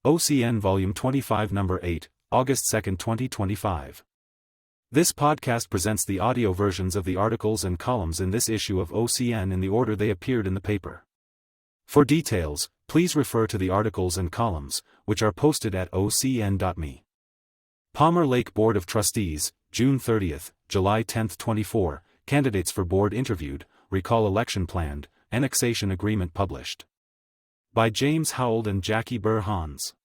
OCN Volume 25 Number 8, August 2, 2025. This podcast presents the audio versions of the articles and columns in this issue of OCN in the order they appeared in the paper. For details, please refer to the articles and columns, which are posted at ocn.me. Palmer Lake Board of Trustees, June 30, July 10, 24, candidates for board interviewed, recall election planned, annexation agreement published. By James Howell and Jackie Burr-Hans.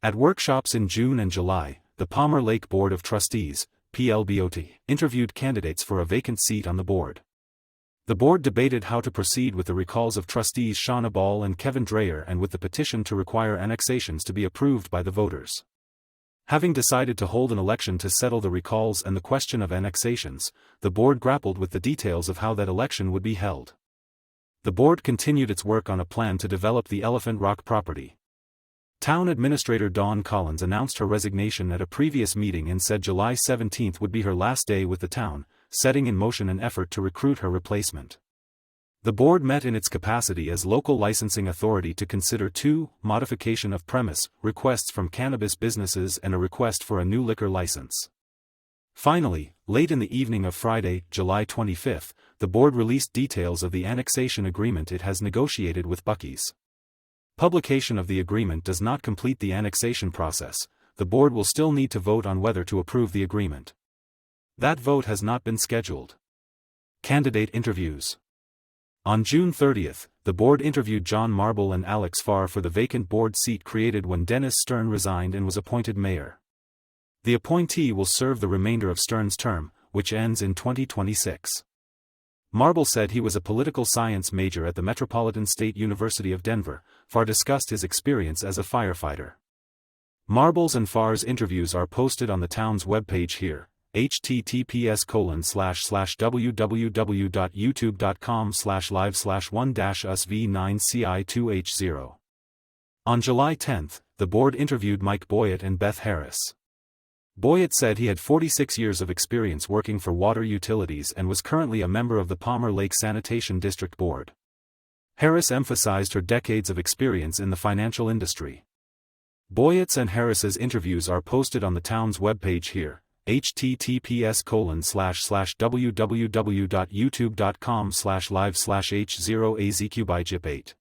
At workshops in June and July, the Palmer Lake Board of Trustees, PLBOT, interviewed candidates for a vacant seat on the board. The board debated how to proceed with the recalls of trustees Shauna Ball and Kevin Dreyer and with the petition to require annexations to be approved by the voters. Having decided to hold an election to settle the recalls and the question of annexations, the board grappled with the details of how that election would be held. The board continued its work on a plan to develop the Elephant Rock property. Town Administrator Dawn Collins announced her resignation at a previous meeting and said July 17 would be her last day with the town, setting in motion an effort to recruit her replacement. The board met in its capacity as local licensing authority to consider two modification of premise requests from cannabis businesses and a request for a new liquor license. Finally, late in the evening of Friday, July 25, the board released details of the annexation agreement it has negotiated with Buc-ee's. Publication of the agreement does not complete the annexation process. The board will still need to vote on whether to approve the agreement. That vote has not been scheduled. Candidate interviews. On June 30, the board interviewed John Marble and Alex Farr for the vacant board seat created when Dennis Stern resigned and was appointed mayor. The appointee will serve the remainder of Stern's term, which ends in 2026. Marble said he was a political science major at the Metropolitan State University of Denver. Farr discussed his experience as a firefighter. Marble's and Farr's interviews are posted on the town's webpage here, https://www.youtube.com/live/1-usv9ci2h0. On July 10, the board interviewed Mike Boyett and Beth Harris. Boyett said he had 46 years of experience working for water utilities and was currently a member of the Palmer Lake Sanitation District Board. Harris emphasized her decades of experience in the financial industry. Boyett's and Harris's interviews are posted on the town's webpage here, https://www.youtube.com/live/h0azqbyjip8.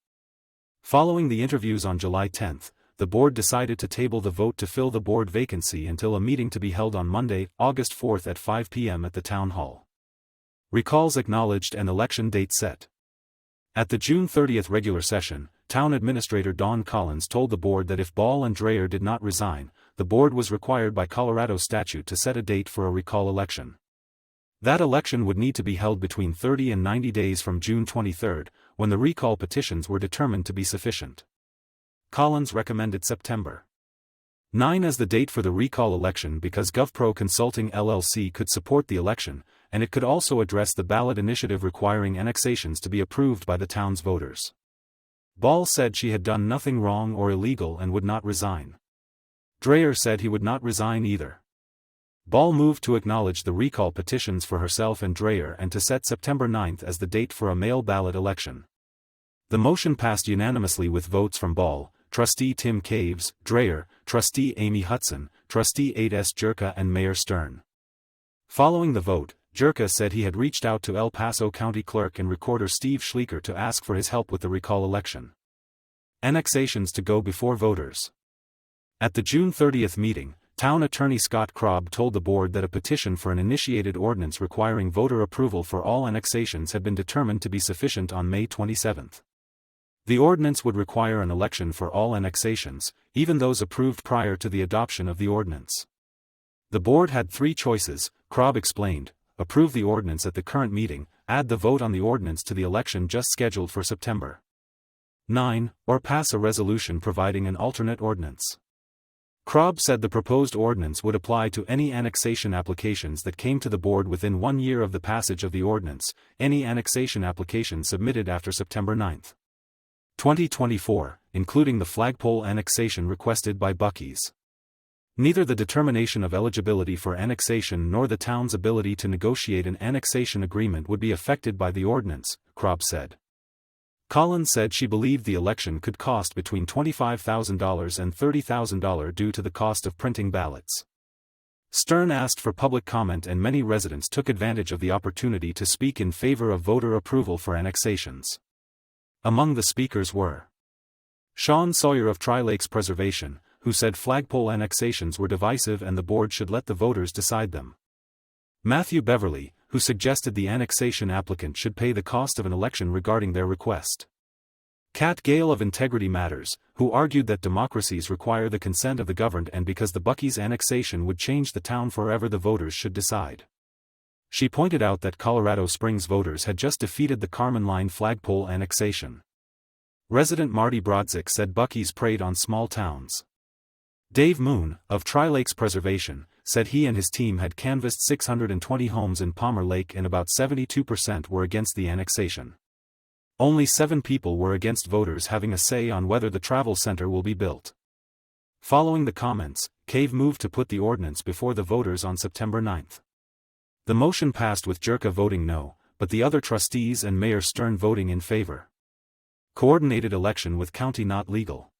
Following the interviews on July 10, the board decided to table the vote to fill the board vacancy until a meeting to be held on Monday, August 4 at 5 p.m. at the town hall. Recalls acknowledged and election date set. At the June 30 regular session, Town Administrator Dawn Collins told the board that if Ball and Dreyer did not resign, the board was required by Colorado statute to set a date for a recall election. That election would need to be held between 30 and 90 days from June 23, when the recall petitions were determined to be sufficient. Collins recommended September 9 as the date for the recall election because GovPro Consulting LLC could support the election, and it could also address the ballot initiative requiring annexations to be approved by the town's voters. Ball said she had done nothing wrong or illegal and would not resign. Dreyer said he would not resign either. Ball moved to acknowledge the recall petitions for herself and Dreyer and to set September 9 as the date for a mail ballot election. The motion passed unanimously with votes from Ball, Trustee Tim Caves, Dreyer, Trustee Amy Hudson, Trustee 8S Jerka and Mayor Stern. Following the vote, Jerka said he had reached out to El Paso County Clerk and Recorder Steve Schleicher to ask for his help with the recall election. Annexations to go before voters. At the June 30 meeting, Town Attorney Scott Krob told the board that a petition for an initiated ordinance requiring voter approval for all annexations had been determined to be sufficient on May 27. The ordinance would require an election for all annexations, even those approved prior to the adoption of the ordinance. The board had three choices, Krob explained: approve the ordinance at the current meeting, add the vote on the ordinance to the election just scheduled for September 9, or pass a resolution providing an alternate ordinance. Krob said the proposed ordinance would apply to any annexation applications that came to the board within 1 year of the passage of the ordinance, any annexation application submitted after September 9, 2024, including the flagpole annexation requested by Buc-ee's. Neither the determination of eligibility for annexation nor the town's ability to negotiate an annexation agreement would be affected by the ordinance, Krob said. Collins said she believed the election could cost between $25,000 and $30,000 due to the cost of printing ballots. Stern asked for public comment and many residents took advantage of the opportunity to speak in favor of voter approval for annexations. Among the speakers were Sean Sawyer of Tri-Lakes Preservation, who said flagpole annexations were divisive and the board should let the voters decide them. Matthew Beverly, who suggested the annexation applicant should pay the cost of an election regarding their request. Kat Gale of Integrity Matters, who argued that democracies require the consent of the governed and because the Buc-ee's annexation would change the town forever the voters should decide. She pointed out that Colorado Springs voters had just defeated the Carmen Line flagpole annexation. Resident Marty Brodzik said Buc-ee's preyed on small towns. Dave Moon, of Tri-Lakes Preservation, said he and his team had canvassed 620 homes in Palmer Lake and about 72% were against the annexation. Only 7 people were against voters having a say on whether the travel center will be built. Following the comments, Cave moved to put the ordinance before the voters on September 9. The motion passed with Jerka voting no, but the other trustees and Mayor Stern voting in favor. Coordinated election with county not legal.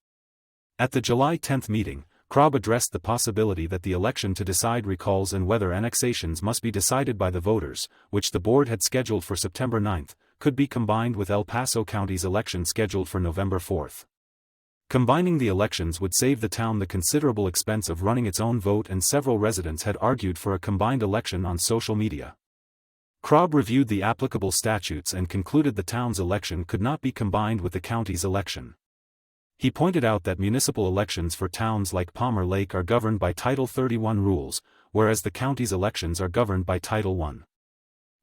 At the July 10 meeting, Krob addressed the possibility that the election to decide recalls and whether annexations must be decided by the voters, which the board had scheduled for September 9, could be combined with El Paso County's election scheduled for November 4. Combining the elections would save the town the considerable expense of running its own vote, and several residents had argued for a combined election on social media. Krob reviewed the applicable statutes and concluded the town's election could not be combined with the county's election. He pointed out that municipal elections for towns like Palmer Lake are governed by Title 31 rules, whereas the county's elections are governed by Title I.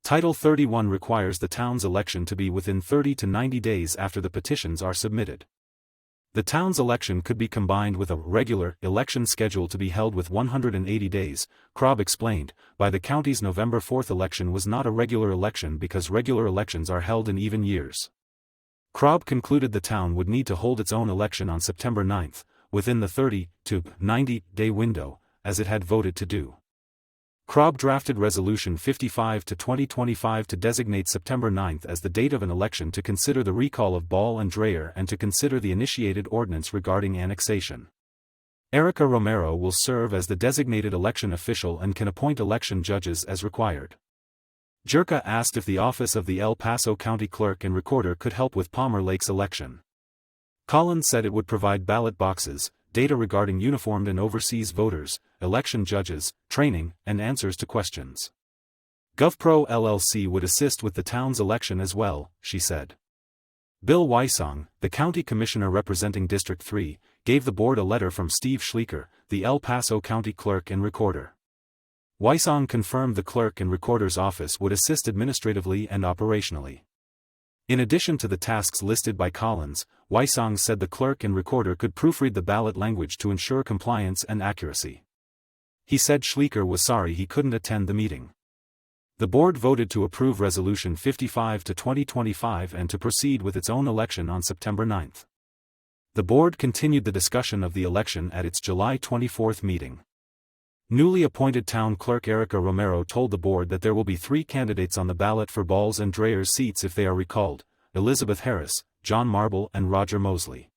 Title 31 requires the town's election to be within 30 to 90 days after the petitions are submitted. The town's election could be combined with a regular election scheduled to be held with 180 days, Krob explained. By the county's November 4 election was not a regular election because regular elections are held in even years. Krob concluded the town would need to hold its own election on September 9, within the 30 to 90-day window, as it had voted to do. Krob drafted Resolution 55/2025 to designate September 9 as the date of an election to consider the recall of Ball and Dreyer and to consider the initiated ordinance regarding annexation. Erica Romero will serve as the designated election official and can appoint election judges as required. Jerka asked if the office of the El Paso County Clerk and Recorder could help with Palmer Lake's election. Collins said it would provide ballot boxes, data regarding uniformed and overseas voters, election judges, training, and answers to questions. GovPro LLC would assist with the town's election as well, she said. Bill Wysong, the county commissioner representing District 3, gave the board a letter from Steve Schleicher, the El Paso County Clerk and Recorder. Wysong confirmed the clerk and recorder's office would assist administratively and operationally. In addition to the tasks listed by Collins, Wysong said the clerk and recorder could proofread the ballot language to ensure compliance and accuracy. He said Schleicher was sorry he couldn't attend the meeting. The board voted to approve Resolution 55/2025 and to proceed with its own election on September 9. The board continued the discussion of the election at its July 24 meeting. Newly appointed town clerk Erica Romero told the board that there will be 3 candidates on the ballot for Ball's and Dreyer's seats if they are recalled: Elizabeth Harris, John Marble and Roger Mosley.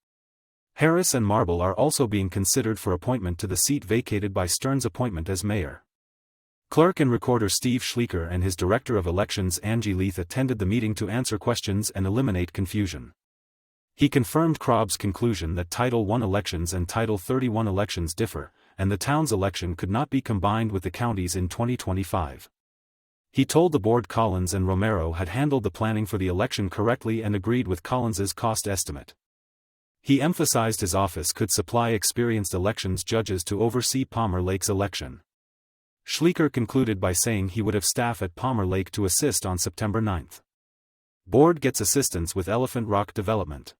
Harris and Marble are also being considered for appointment to the seat vacated by Stern's appointment as mayor. Clerk and Recorder Steve Schleicher and his Director of Elections Angie Leith attended the meeting to answer questions and eliminate confusion. He confirmed Krob's conclusion that Title I elections and Title 31 elections differ, and the town's election could not be combined with the county's in 2025. He told the board Collins and Romero had handled the planning for the election correctly and agreed with Collins's cost estimate. He emphasized his office could supply experienced elections judges to oversee Palmer Lake's election. Schleicher concluded by saying he would have staff at Palmer Lake to assist on September 9. Board gets assistance with Elephant Rock Development.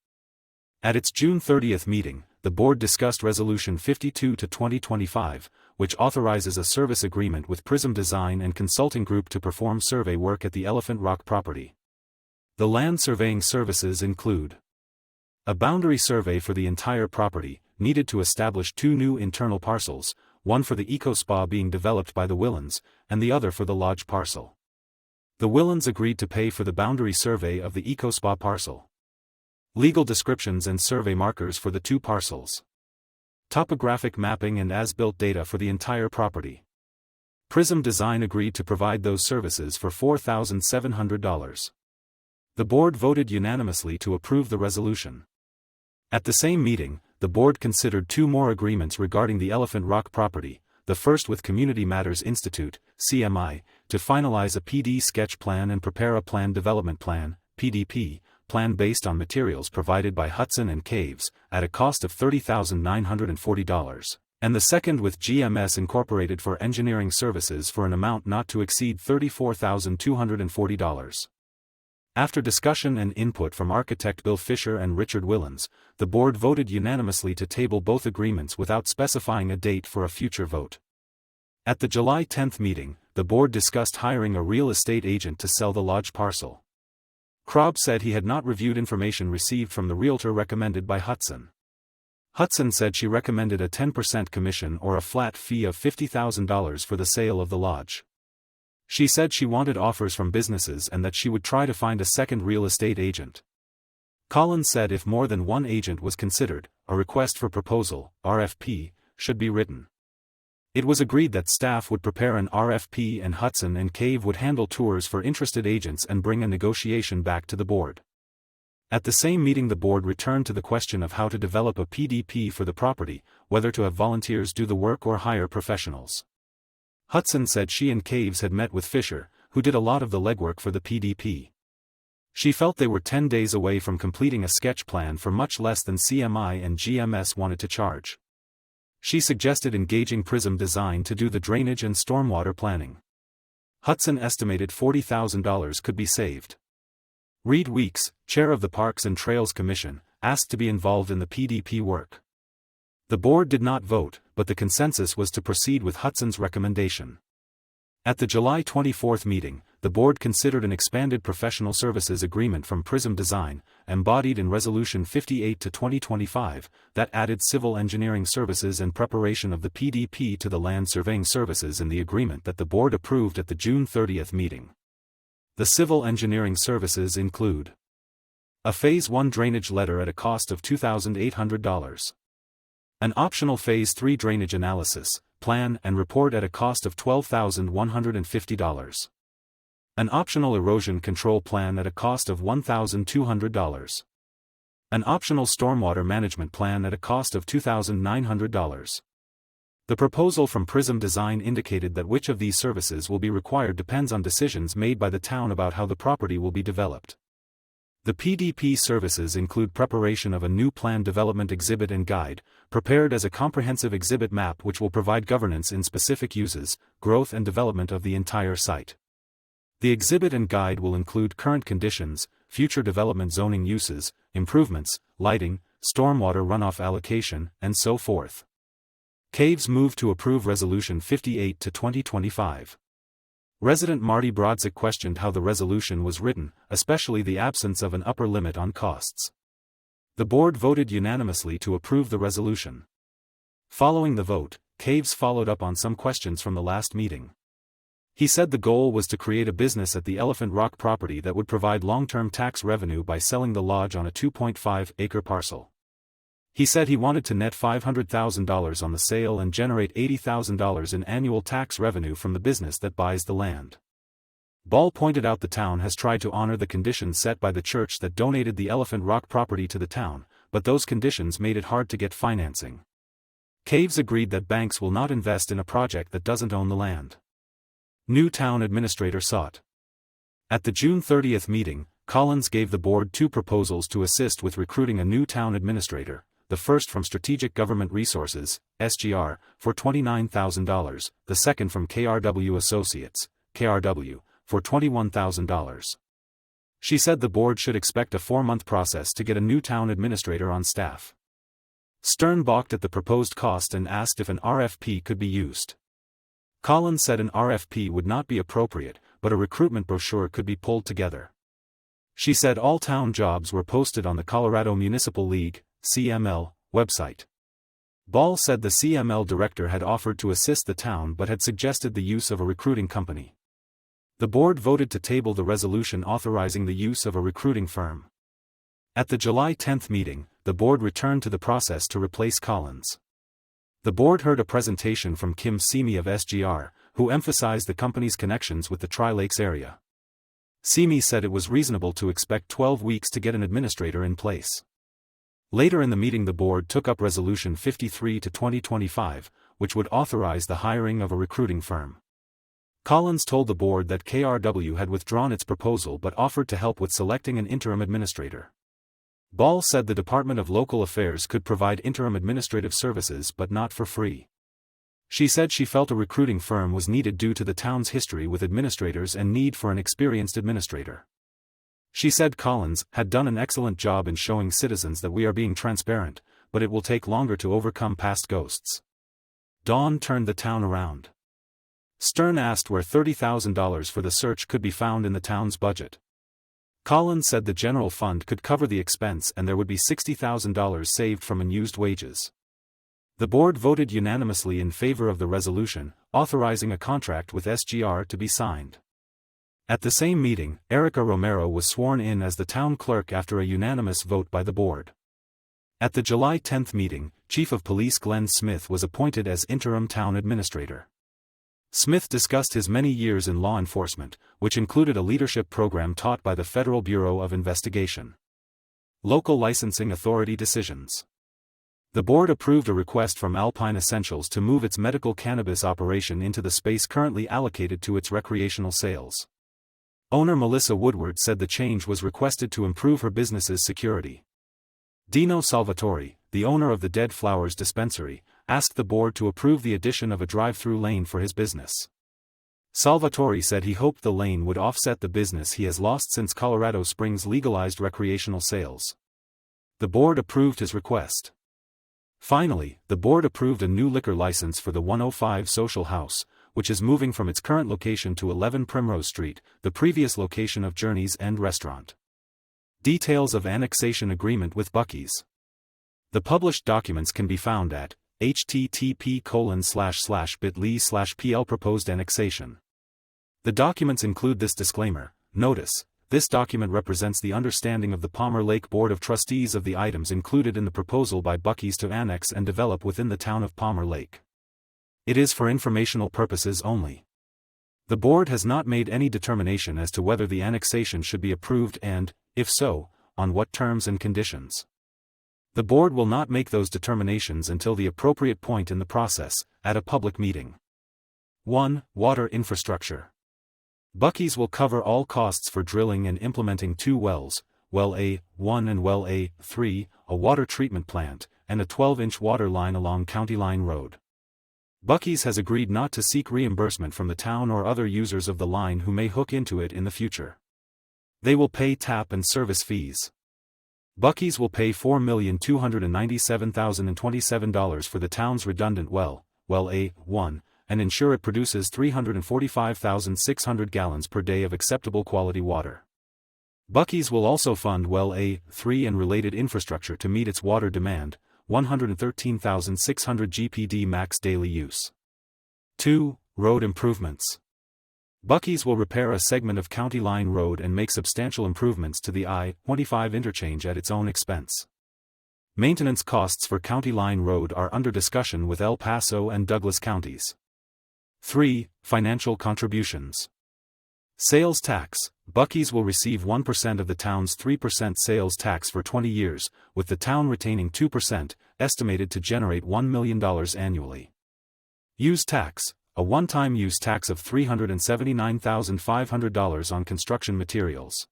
At its June 30 meeting, the board discussed Resolution 52/2025, which authorizes a service agreement with Prism Design and Consulting Group to perform survey work at the Elephant Rock property. The land surveying services include a boundary survey for the entire property, needed to establish 2 new internal parcels, one for the eco-spa being developed by the Willans, and the other for the lodge parcel. The Willans agreed to pay for the boundary survey of the eco-spa parcel. Legal descriptions and survey markers for the 2 parcels. Topographic mapping and as-built data for the entire property. Prism Design agreed to provide those services for $4,700. The board voted unanimously to approve the resolution. At the same meeting, the board considered 2 more agreements regarding the Elephant Rock property, the first with Community Matters Institute, CMI, to finalize a PD sketch plan and prepare a Plan Development Plan, PDP, plan based on materials provided by Hudson and Caves, at a cost of $30,940, and the second with GMS Incorporated for engineering services for an amount not to exceed $34,240. After discussion and input from architect Bill Fisher and Richard Willans, the board voted unanimously to table both agreements without specifying a date for a future vote. At the July 10 meeting, the board discussed hiring a real estate agent to sell the lodge parcel. Krob said he had not reviewed information received from the realtor recommended by Hudson. Hudson said she recommended a 10% commission or a flat fee of $50,000 for the sale of the lodge. She said she wanted offers from businesses and that she would try to find a second real estate agent. Collins said if more than one agent was considered, a request for proposal, RFP, should be written. It was agreed that staff would prepare an RFP and Hudson and Cave would handle tours for interested agents and bring a negotiation back to the board. At the same meeting the board returned to the question of how to develop a PDP for the property, whether to have volunteers do the work or hire professionals. Hudson said she and Caves had met with Fisher, who did a lot of the legwork for the PDP. She felt they were 10 days away from completing a sketch plan for much less than CMI and GMS wanted to charge. She suggested engaging Prism Design to do the drainage and stormwater planning. Hudson estimated $40,000 could be saved. Reed Weeks, chair of the Parks and Trails Commission, asked to be involved in the PDP work. The board did not vote, but the consensus was to proceed with Hudson's recommendation. At the July 24 meeting, the board considered an expanded professional services agreement from Prism Design, embodied in Resolution 58/2025, that added civil engineering services and preparation of the PDP to the land surveying services in the agreement that the board approved at the June 30 meeting. The civil engineering services include a Phase 1 drainage letter at a cost of $2,800. An optional Phase 3 drainage analysis, plan and report at a cost of $12,150. An optional erosion control plan at a cost of $1,200. An optional stormwater management plan at a cost of $2,900. The proposal from Prism Design indicated that which of these services will be required depends on decisions made by the town about how the property will be developed. The PDP services include preparation of a new plan development exhibit and guide, prepared as a comprehensive exhibit map which will provide governance in specific uses, growth and development of the entire site. The exhibit and guide will include current conditions, future development zoning uses, improvements, lighting, stormwater runoff allocation, and so forth. Caves moved to approve Resolution 58/2025. Resident Marty Brodzik questioned how the resolution was written, especially the absence of an upper limit on costs. The board voted unanimously to approve the resolution. Following the vote, Caves followed up on some questions from the last meeting. He said the goal was to create a business at the Elephant Rock property that would provide long-term tax revenue by selling the lodge on a 2.5-acre parcel. He said he wanted to net $500,000 on the sale and generate $80,000 in annual tax revenue from the business that buys the land. Ball pointed out the town has tried to honor the conditions set by the church that donated the Elephant Rock property to the town, but those conditions made it hard to get financing. Caves agreed that banks will not invest in a project that doesn't own the land. New town administrator sought. At the June 30 meeting, Collins gave the board 2 proposals to assist with recruiting a new town administrator. The first from Strategic Government Resources, SGR, for $29,000, the second from KRW Associates, KRW, for $21,000. She said the board should expect a 4-month process to get a new town administrator on staff. Stern balked at the proposed cost and asked if an RFP could be used. Collins said an RFP would not be appropriate, but a recruitment brochure could be pulled together. She said all town jobs were posted on the Colorado Municipal League, CML, website. Ball said the CML director had offered to assist the town but had suggested the use of a recruiting company. The board voted to table the resolution authorizing the use of a recruiting firm. At the July 10 meeting, the board returned to the process to replace Collins. The board heard a presentation from Kim Simi of SGR, who emphasized the company's connections with the Tri-Lakes area. Simi said it was reasonable to expect 12 weeks to get an administrator in place. Later in the meeting the board took up Resolution 53/2025, which would authorize the hiring of a recruiting firm. Collins told the board that KRW had withdrawn its proposal but offered to help with selecting an interim administrator. Ball said the Department of Local Affairs could provide interim administrative services but not for free. She said she felt a recruiting firm was needed due to the town's history with administrators and need for an experienced administrator. She said Collins had done an excellent job in showing citizens that we are being transparent, but it will take longer to overcome past ghosts. Dawn turned the town around. Stern asked where $30,000 for the search could be found in the town's budget. Collins said the general fund could cover the expense and there would be $60,000 saved from unused wages. The board voted unanimously in favor of the resolution, authorizing a contract with SGR to be signed. At the same meeting, Erica Romero was sworn in as the town clerk after a unanimous vote by the board. At the July 10 meeting, Chief of Police Glenn Smith was appointed as interim town administrator. Smith discussed his many years in law enforcement, which included a leadership program taught by the Federal Bureau of Investigation. Local licensing authority decisions. The board approved a request from Alpine Essentials to move its medical cannabis operation into the space currently allocated to its recreational sales. Owner Melissa Woodward said the change was requested to improve her business's security. Dino Salvatore, the owner of the Dead Flowers dispensary, asked the board to approve the addition of a drive-through lane for his business. Salvatore said he hoped the lane would offset the business he has lost since Colorado Springs legalized recreational sales. The board approved his request. Finally, the board approved a new liquor license for the 105 Social House, which is moving from its current location to 11 Primrose Street, the previous location of Journey's End Restaurant. Details of annexation agreement with Buc-ee's. The published documents can be found at http://bit.ly/pl proposed annexation. The documents include this disclaimer. Notice, this document represents the understanding of the Palmer Lake Board of Trustees of the items included in the proposal by Buc-ee's to annex and develop within the town of Palmer Lake. It is for informational purposes only. The board has not made any determination as to whether the annexation should be approved and, if so, on what terms and conditions. The board will not make those determinations until the appropriate point in the process, at a public meeting. 1. Water infrastructure. Buc-ee's will cover all costs for drilling and implementing 2 wells, Well A1 and Well A3, a water treatment plant, and a 12-inch water line along County Line Road. Buc-ee's has agreed not to seek reimbursement from the town or other users of the line who may hook into it in the future. They will pay tap and service fees. Buc-ee's will pay $4,297,027 for the town's redundant well, Well A1, and ensure it produces 345,600 gallons per day of acceptable quality water. Buc-ee's will also fund Well A3 and related infrastructure to meet its water demand, 113,600 GPD max daily use. 2. Road improvements. Buc-ee's will repair a segment of County Line Road and make substantial improvements to the I-25 interchange at its own expense. Maintenance costs for County Line Road are under discussion with El Paso and Douglas counties. 3. Financial contributions. Sales tax. Buc-ee's will receive 1% of the town's 3% sales tax for 20 years, with the town retaining 2%, estimated to generate $1 million annually. Use tax. A one-time use tax of $379,500 on construction materials.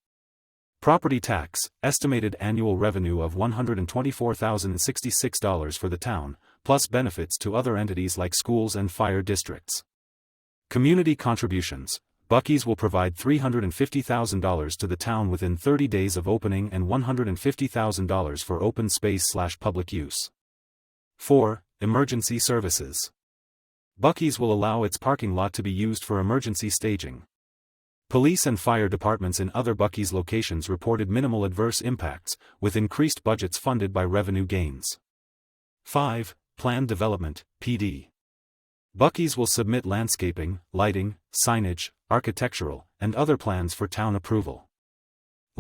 Property tax, estimated annual revenue of $124,066 for the town, plus benefits to other entities like schools and fire districts. Community contributions. Buc-ee's will provide $350,000 to the town within 30 days of opening and $150,000 for open space/public use. 4. Emergency services. Buc-ee's will allow its parking lot to be used for emergency staging. Police and fire departments in other Buc-ee's locations reported minimal adverse impacts, with increased budgets funded by revenue gains. 5. Plan development, PD. Buc-ee's will submit landscaping, lighting, signage, architectural, and other plans for town approval.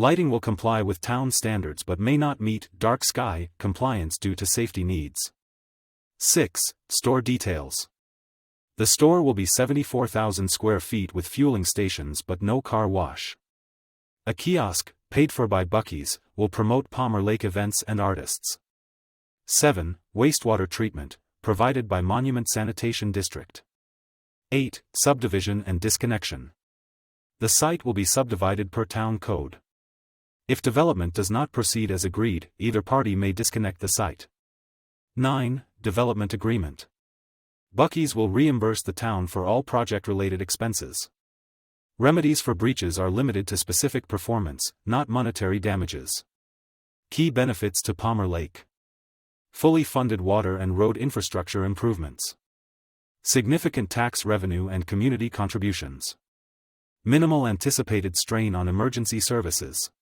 Lighting will comply with town standards but may not meet dark sky compliance due to safety needs. 6. Store details. The store will be 74,000 square feet with fueling stations but no car wash. A kiosk, paid for by Buc-ee's, will promote Palmer Lake events and artists. 7. Wastewater treatment, provided by Monument Sanitation District. 8. Subdivision and disconnection. The site will be subdivided per town code. If development does not proceed as agreed, either party may disconnect the site. 9. Development agreement. Buc-ee's will reimburse the town for all project-related expenses. Remedies for breaches are limited to specific performance, not monetary damages. Key benefits to Palmer Lake. Fully funded water and road infrastructure improvements. Significant tax revenue and community contributions. Minimal anticipated strain on emergency services.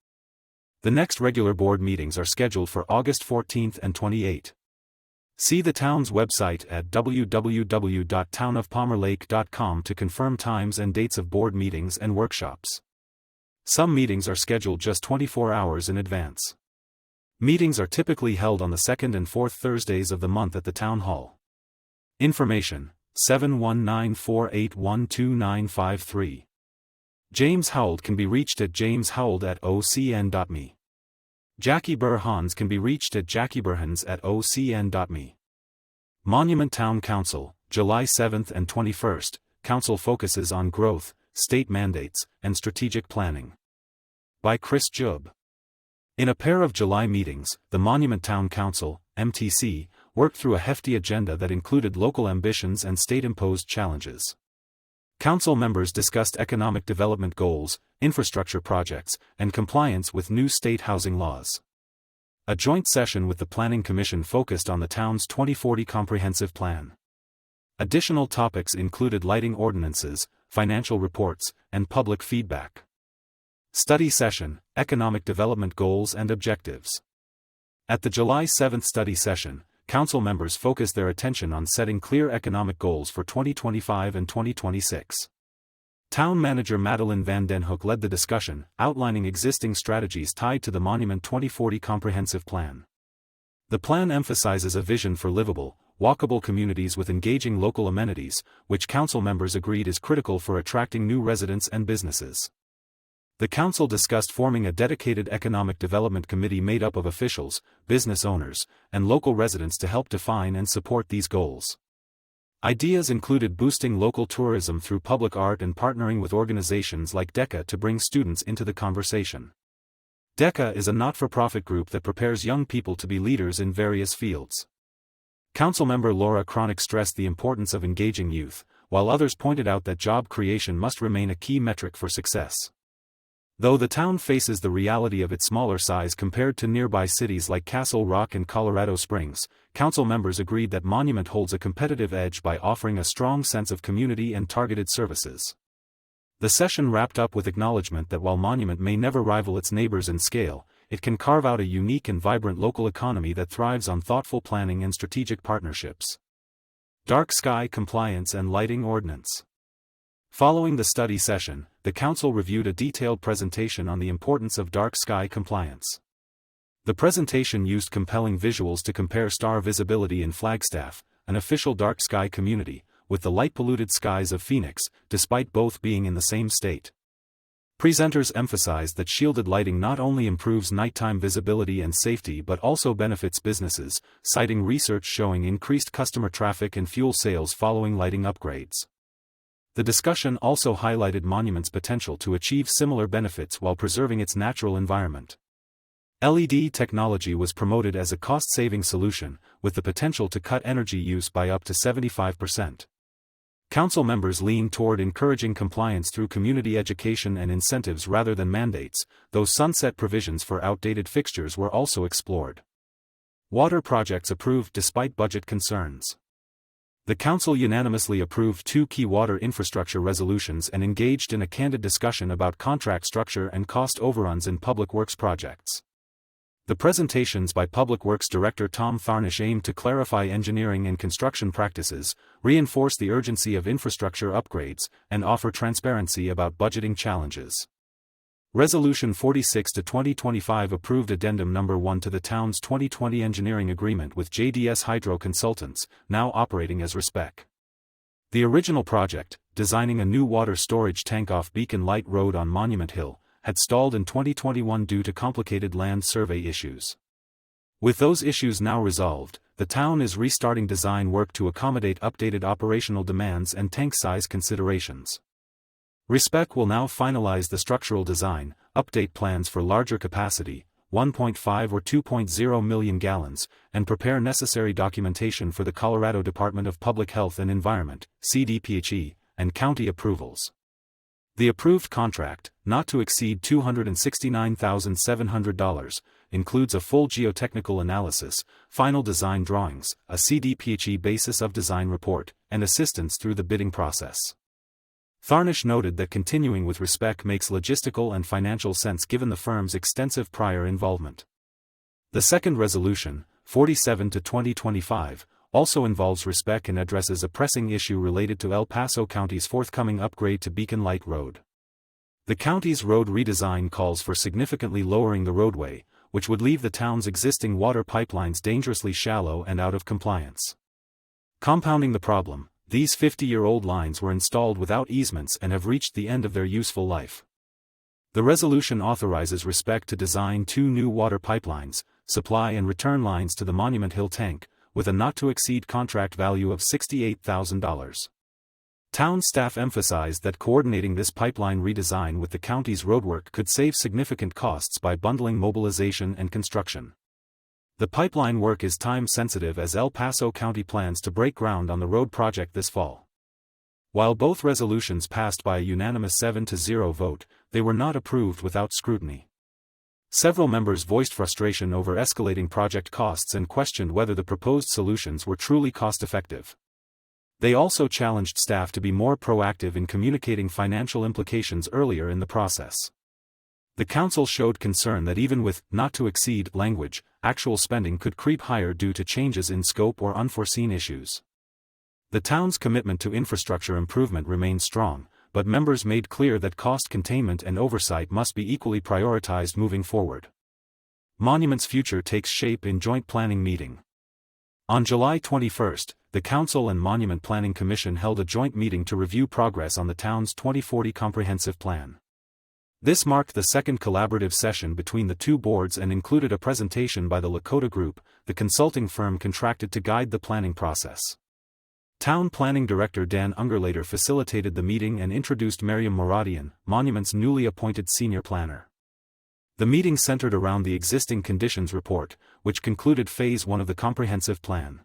The next regular board meetings are scheduled for August 14 and 28. See the town's website at www.townofpalmerlake.com to confirm times and dates of board meetings and workshops. Some meetings are scheduled just 24 hours in advance. Meetings are typically held on the second and fourth Thursdays of the month at the town hall. Information: 719-481-2953. James Howald can be reached at jameshowald@ocn.me. Jackie Burr-Hans can be reached at jackieburhans@ocn.me. Monument Town Council, July 7 and 21. Council focuses on growth, state mandates, and strategic planning. By Chris Jubb. In a pair of July meetings, the Monument Town Council, MTC, worked through a hefty agenda that included local ambitions and state-imposed challenges. Council members discussed economic development goals, infrastructure projects, and compliance with new state housing laws. A joint session with the Planning Commission focused on the town's 2040 comprehensive plan. Additional topics included lighting ordinances, financial reports, and public feedback. Study session, economic development goals and objectives. At the July 7 study session, Council members focused their attention on setting clear economic goals for 2025 and 2026. Town Manager Madeline Van Den Hoek led the discussion, outlining existing strategies tied to the Monument 2040 Comprehensive Plan. The plan emphasizes a vision for livable, walkable communities with engaging local amenities, which Council members agreed is critical for attracting new residents and businesses. The Council discussed forming a dedicated economic development committee made up of officials, business owners, and local residents to help define and support these goals. Ideas included boosting local tourism through public art and partnering with organizations like DECA to bring students into the conversation. DECA is a not-for-profit group that prepares young people to be leaders in various fields. Councilmember Laura Cronick stressed the importance of engaging youth, while others pointed out that job creation must remain a key metric for success. Though the town faces the reality of its smaller size compared to nearby cities like Castle Rock and Colorado Springs, Council members agreed that Monument holds a competitive edge by offering a strong sense of community and targeted services. The session wrapped up with acknowledgement that while Monument may never rival its neighbors in scale, it can carve out a unique and vibrant local economy that thrives on thoughtful planning and strategic partnerships. Dark sky compliance and lighting ordinance. Following the study session, the Council reviewed a detailed presentation on the importance of dark sky compliance. The presentation used compelling visuals to compare star visibility in Flagstaff, an official dark sky community, with the light-polluted skies of Phoenix, despite both being in the same state. Presenters emphasized that shielded lighting not only improves nighttime visibility and safety but also benefits businesses, citing research showing increased customer traffic and fuel sales following lighting upgrades. The discussion also highlighted Monument's potential to achieve similar benefits while preserving its natural environment. LED technology was promoted as a cost-saving solution, with the potential to cut energy use by up to 75%. Council members leaned toward encouraging compliance through community education and incentives rather than mandates, though sunset provisions for outdated fixtures were also explored. Water projects approved despite budget concerns. The Council unanimously approved 2 key water infrastructure resolutions and engaged in a candid discussion about contract structure and cost overruns in public works projects. The presentations by Public Works Director Tom Tharnish aimed to clarify engineering and construction practices, reinforce the urgency of infrastructure upgrades, and offer transparency about budgeting challenges. Resolution 46 to 2025 approved Addendum No. 1 to the town's 2020 engineering agreement with JDS Hydro Consultants, now operating as RESPEC. The original project, designing a new water storage tank off Beacon Light Road on Monument Hill, had stalled in 2021 due to complicated land survey issues. With those issues now resolved, the town is restarting design work to accommodate updated operational demands and tank size considerations. RESPEC will now finalize the structural design, update plans for larger capacity, 1.5 or 2.0 million gallons, and prepare necessary documentation for the Colorado Department of Public Health and Environment, CDPHE, and county approvals. The approved contract, not to exceed $269,700, includes a full geotechnical analysis, final design drawings, a CDPHE basis of design report, and assistance through the bidding process. Tharnish noted that continuing with RESPEC makes logistical and financial sense given the firm's extensive prior involvement. The second resolution, 47 to 2025, also involves RESPEC and addresses a pressing issue related to El Paso County's forthcoming upgrade to Beacon Light Road. The county's road redesign calls for significantly lowering the roadway, which would leave the town's existing water pipelines dangerously shallow and out of compliance. Compounding the problem, these 50-year-old lines were installed without easements and have reached the end of their useful life. The resolution authorizes RESPEC to design 2 new water pipelines, supply and return lines to the Monument Hill tank, with a not-to-exceed contract value of $68,000. Town staff emphasized that coordinating this pipeline redesign with the county's roadwork could save significant costs by bundling mobilization and construction. The pipeline work is time-sensitive as El Paso County plans to break ground on the road project this fall. While both resolutions passed by a unanimous 7-0 vote, they were not approved without scrutiny. Several members voiced frustration over escalating project costs and questioned whether the proposed solutions were truly cost-effective. They also challenged staff to be more proactive in communicating financial implications earlier in the process. The council showed concern that even with not-to-exceed language, actual spending could creep higher due to changes in scope or unforeseen issues. The town's commitment to infrastructure improvement remains strong, but members made clear that cost containment and oversight must be equally prioritized moving forward. Monument's future takes shape in joint planning meeting. On July 21, the Council and Monument Planning Commission held a joint meeting to review progress on the town's 2040 comprehensive plan. This marked the second collaborative session between the two boards and included a presentation by the Lakota Group, the consulting firm contracted to guide the planning process. Town Planning Director Dan Ungerlater facilitated the meeting and introduced Miriam Moradian, Monument's newly appointed senior planner. The meeting centered around the existing conditions report, which concluded Phase 1 of the comprehensive plan.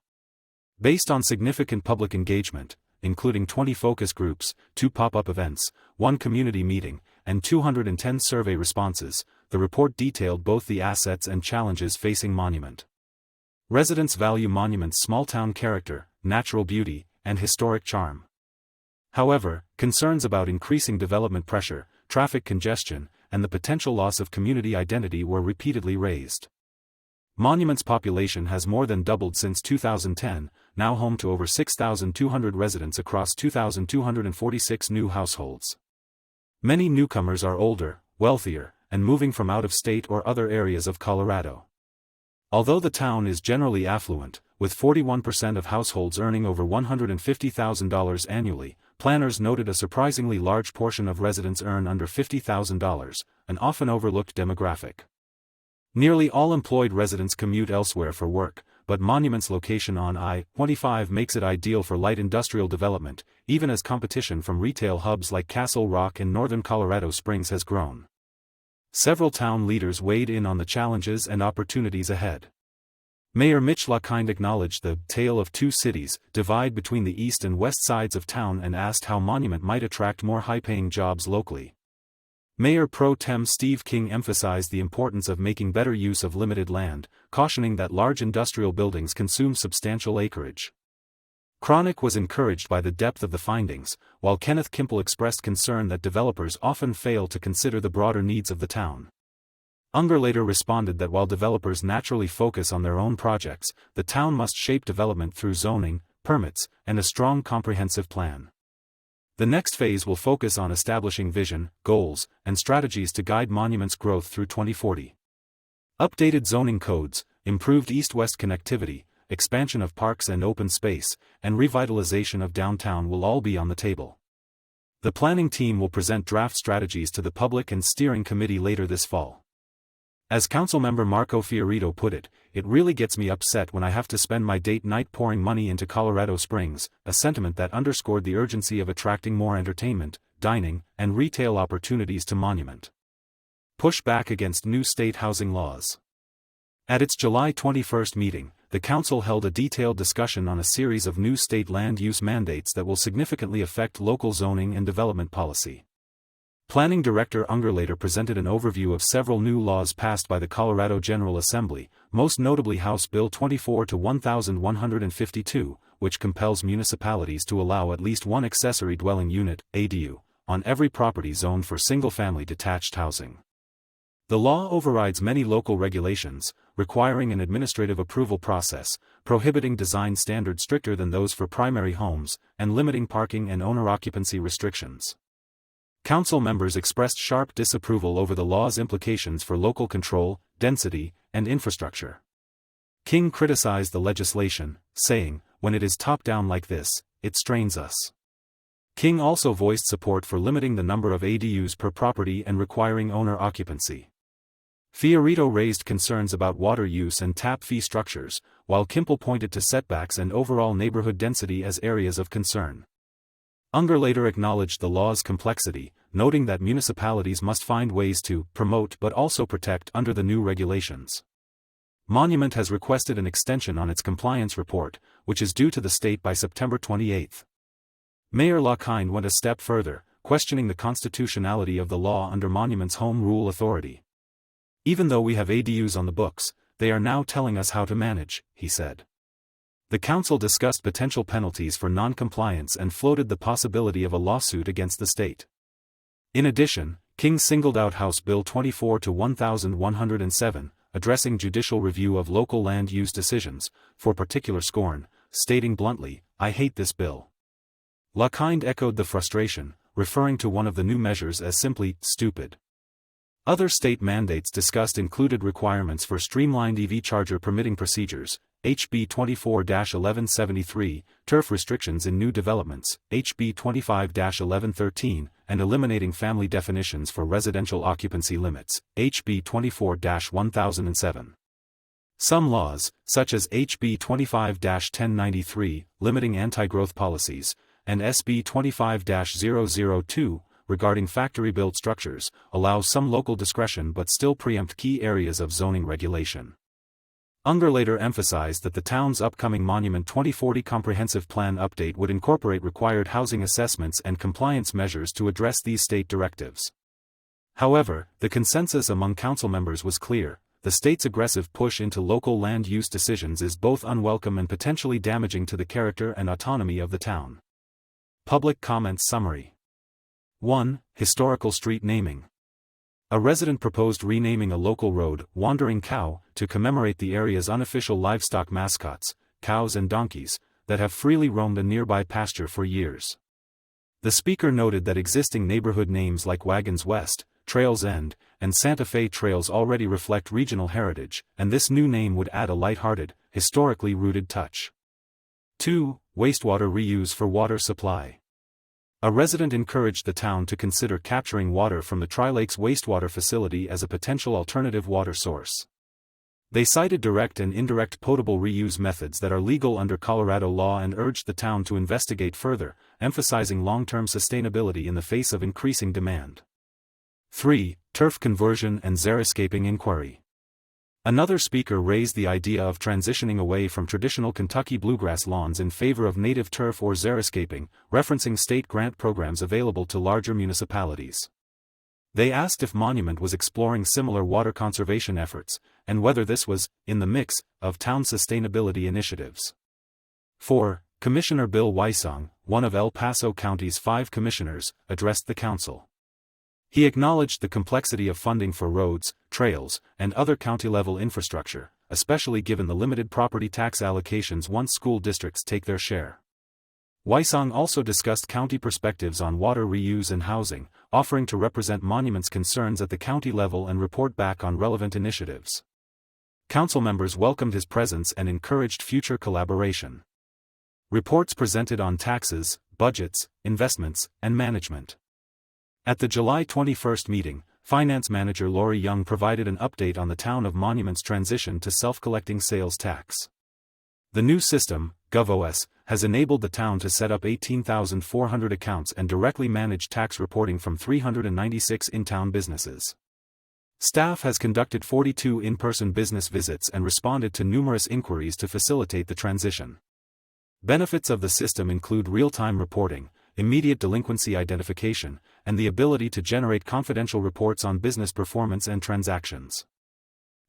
Based on significant public engagement, including 20 focus groups, 2 pop-up events, 1 community meeting, and 210 survey responses, the report detailed both the assets and challenges facing Monument. Residents value Monument's small-town character, natural beauty, and historic charm. However, concerns about increasing development pressure, traffic congestion, and the potential loss of community identity were repeatedly raised. Monument's population has more than doubled since 2010, now home to over 6,200 residents across 2,246 new households. Many newcomers are older, wealthier, and moving from out of state or other areas of Colorado. Although the town is generally affluent, with 41% of households earning over $150,000 annually, planners noted a surprisingly large portion of residents earn under $50,000, an often overlooked demographic. Nearly all employed residents commute elsewhere for work, but Monument's location on I-25 makes it ideal for light industrial development, even as competition from retail hubs like Castle Rock and northern Colorado Springs has grown. Several town leaders weighed in on the challenges and opportunities ahead. Mayor Mitch LaKind acknowledged the tale of two cities divide between the east and west sides of town and asked how Monument might attract more high-paying jobs locally. Mayor Pro Tem Steve King emphasized the importance of making better use of limited land, cautioning that large industrial buildings consume substantial acreage. Cronick was encouraged by the depth of the findings, while Kenneth Kimple expressed concern that developers often fail to consider the broader needs of the town. Unger later responded that while developers naturally focus on their own projects, the town must shape development through zoning, permits, and a strong comprehensive plan. The next phase will focus on establishing vision, goals, and strategies to guide monuments' growth through 2040. Updated zoning codes, improved east-west connectivity, expansion of parks and open space, and revitalization of downtown will all be on the table. The planning team will present draft strategies to the public and steering committee later this fall. As Councilmember Marco Fiorito put it, "It really gets me upset when I have to spend my date night pouring money into Colorado Springs," a sentiment that underscored the urgency of attracting more entertainment, dining, and retail opportunities to Monument. Push back against new state housing laws. At its July 21 meeting, the Council held a detailed discussion on a series of new state land use mandates that will significantly affect local zoning and development policy. Planning Director Ungerleider presented an overview of several new laws passed by the Colorado General Assembly, most notably House Bill 24-1152, which compels municipalities to allow at least one accessory dwelling unit, ADU, on every property zoned for single-family detached housing. The law overrides many local regulations, requiring an administrative approval process, prohibiting design standards stricter than those for primary homes, and limiting parking and owner occupancy restrictions. Council members expressed sharp disapproval over the law's implications for local control, density, and infrastructure. King criticized the legislation, saying, "When it is top-down like this, it strains us." King also voiced support for limiting the number of ADUs per property and requiring owner occupancy. Fiorito raised concerns about water use and tap fee structures, while Kimple pointed to setbacks and overall neighborhood density as areas of concern. Ungerleider acknowledged the law's complexity, noting that municipalities must find ways to promote but also protect under the new regulations. Monument has requested an extension on its compliance report, which is due to the state by September 28. Mayor LaKind went a step further, questioning the constitutionality of the law under Monument's home rule authority. "Even though we have ADUs on the books, they are now telling us how to manage," he said. The council discussed potential penalties for non-compliance and floated the possibility of a lawsuit against the state. In addition, King singled out House Bill 24-1107, addressing judicial review of local land use decisions, for particular scorn, stating bluntly, "I hate this bill." LaKind echoed the frustration, referring to one of the new measures as simply stupid. Other state mandates discussed included requirements for streamlined EV charger permitting procedures, HB 24-1173, turf restrictions in new developments, HB 25-1113, and eliminating family definitions for residential occupancy limits, HB 24-1007. Some laws, such as HB 25-1093, limiting anti-growth policies, and SB 25-002, regarding factory-built structures, allow some local discretion but still preempt key areas of zoning regulation. Ungerleider emphasized that the town's upcoming Monument 2040 Comprehensive Plan update would incorporate required housing assessments and compliance measures to address these state directives. However, the consensus among council members was clear: the state's aggressive push into local land use decisions is both unwelcome and potentially damaging to the character and autonomy of the town. Public comments summary. 1. Historical street naming. A resident proposed renaming a local road, Wandering Cow, to commemorate the area's unofficial livestock mascots, cows and donkeys, that have freely roamed a nearby pasture for years. The speaker noted that existing neighborhood names like Wagons West, Trails End, and Santa Fe Trails already reflect regional heritage, and this new name would add a lighthearted, historically rooted touch. 2. Wastewater reuse for water supply. A resident encouraged the town to consider capturing water from the Tri-Lakes wastewater facility as a potential alternative water source. They cited direct and indirect potable reuse methods that are legal under Colorado law and urged the town to investigate further, emphasizing long-term sustainability in the face of increasing demand. 3. Turf conversion and xeriscaping inquiry. Another speaker raised the idea of transitioning away from traditional Kentucky bluegrass lawns in favor of native turf or xeriscaping, referencing state grant programs available to larger municipalities. They asked if Monument was exploring similar water conservation efforts, and whether this was, in the mix, of town sustainability initiatives. 4. Commissioner Bill Wysong, one of El Paso County's 5 commissioners, addressed the council. He acknowledged the complexity of funding for roads, trails, and other county-level infrastructure, especially given the limited property tax allocations once school districts take their share. Wysong also discussed county perspectives on water reuse and housing, offering to represent Monument's concerns at the county level and report back on relevant initiatives. Council members welcomed his presence and encouraged future collaboration. Reports presented on taxes, budgets, investments, and management. At the July 21 meeting, Finance Manager Lori Young provided an update on the Town of Monument's transition to self-collecting sales tax. The new system, GovOS, has enabled the town to set up 18,400 accounts and directly manage tax reporting from 396 in-town businesses. Staff has conducted 42 in-person business visits and responded to numerous inquiries to facilitate the transition. Benefits of the system include real-time reporting, immediate delinquency identification, and the ability to generate confidential reports on business performance and transactions.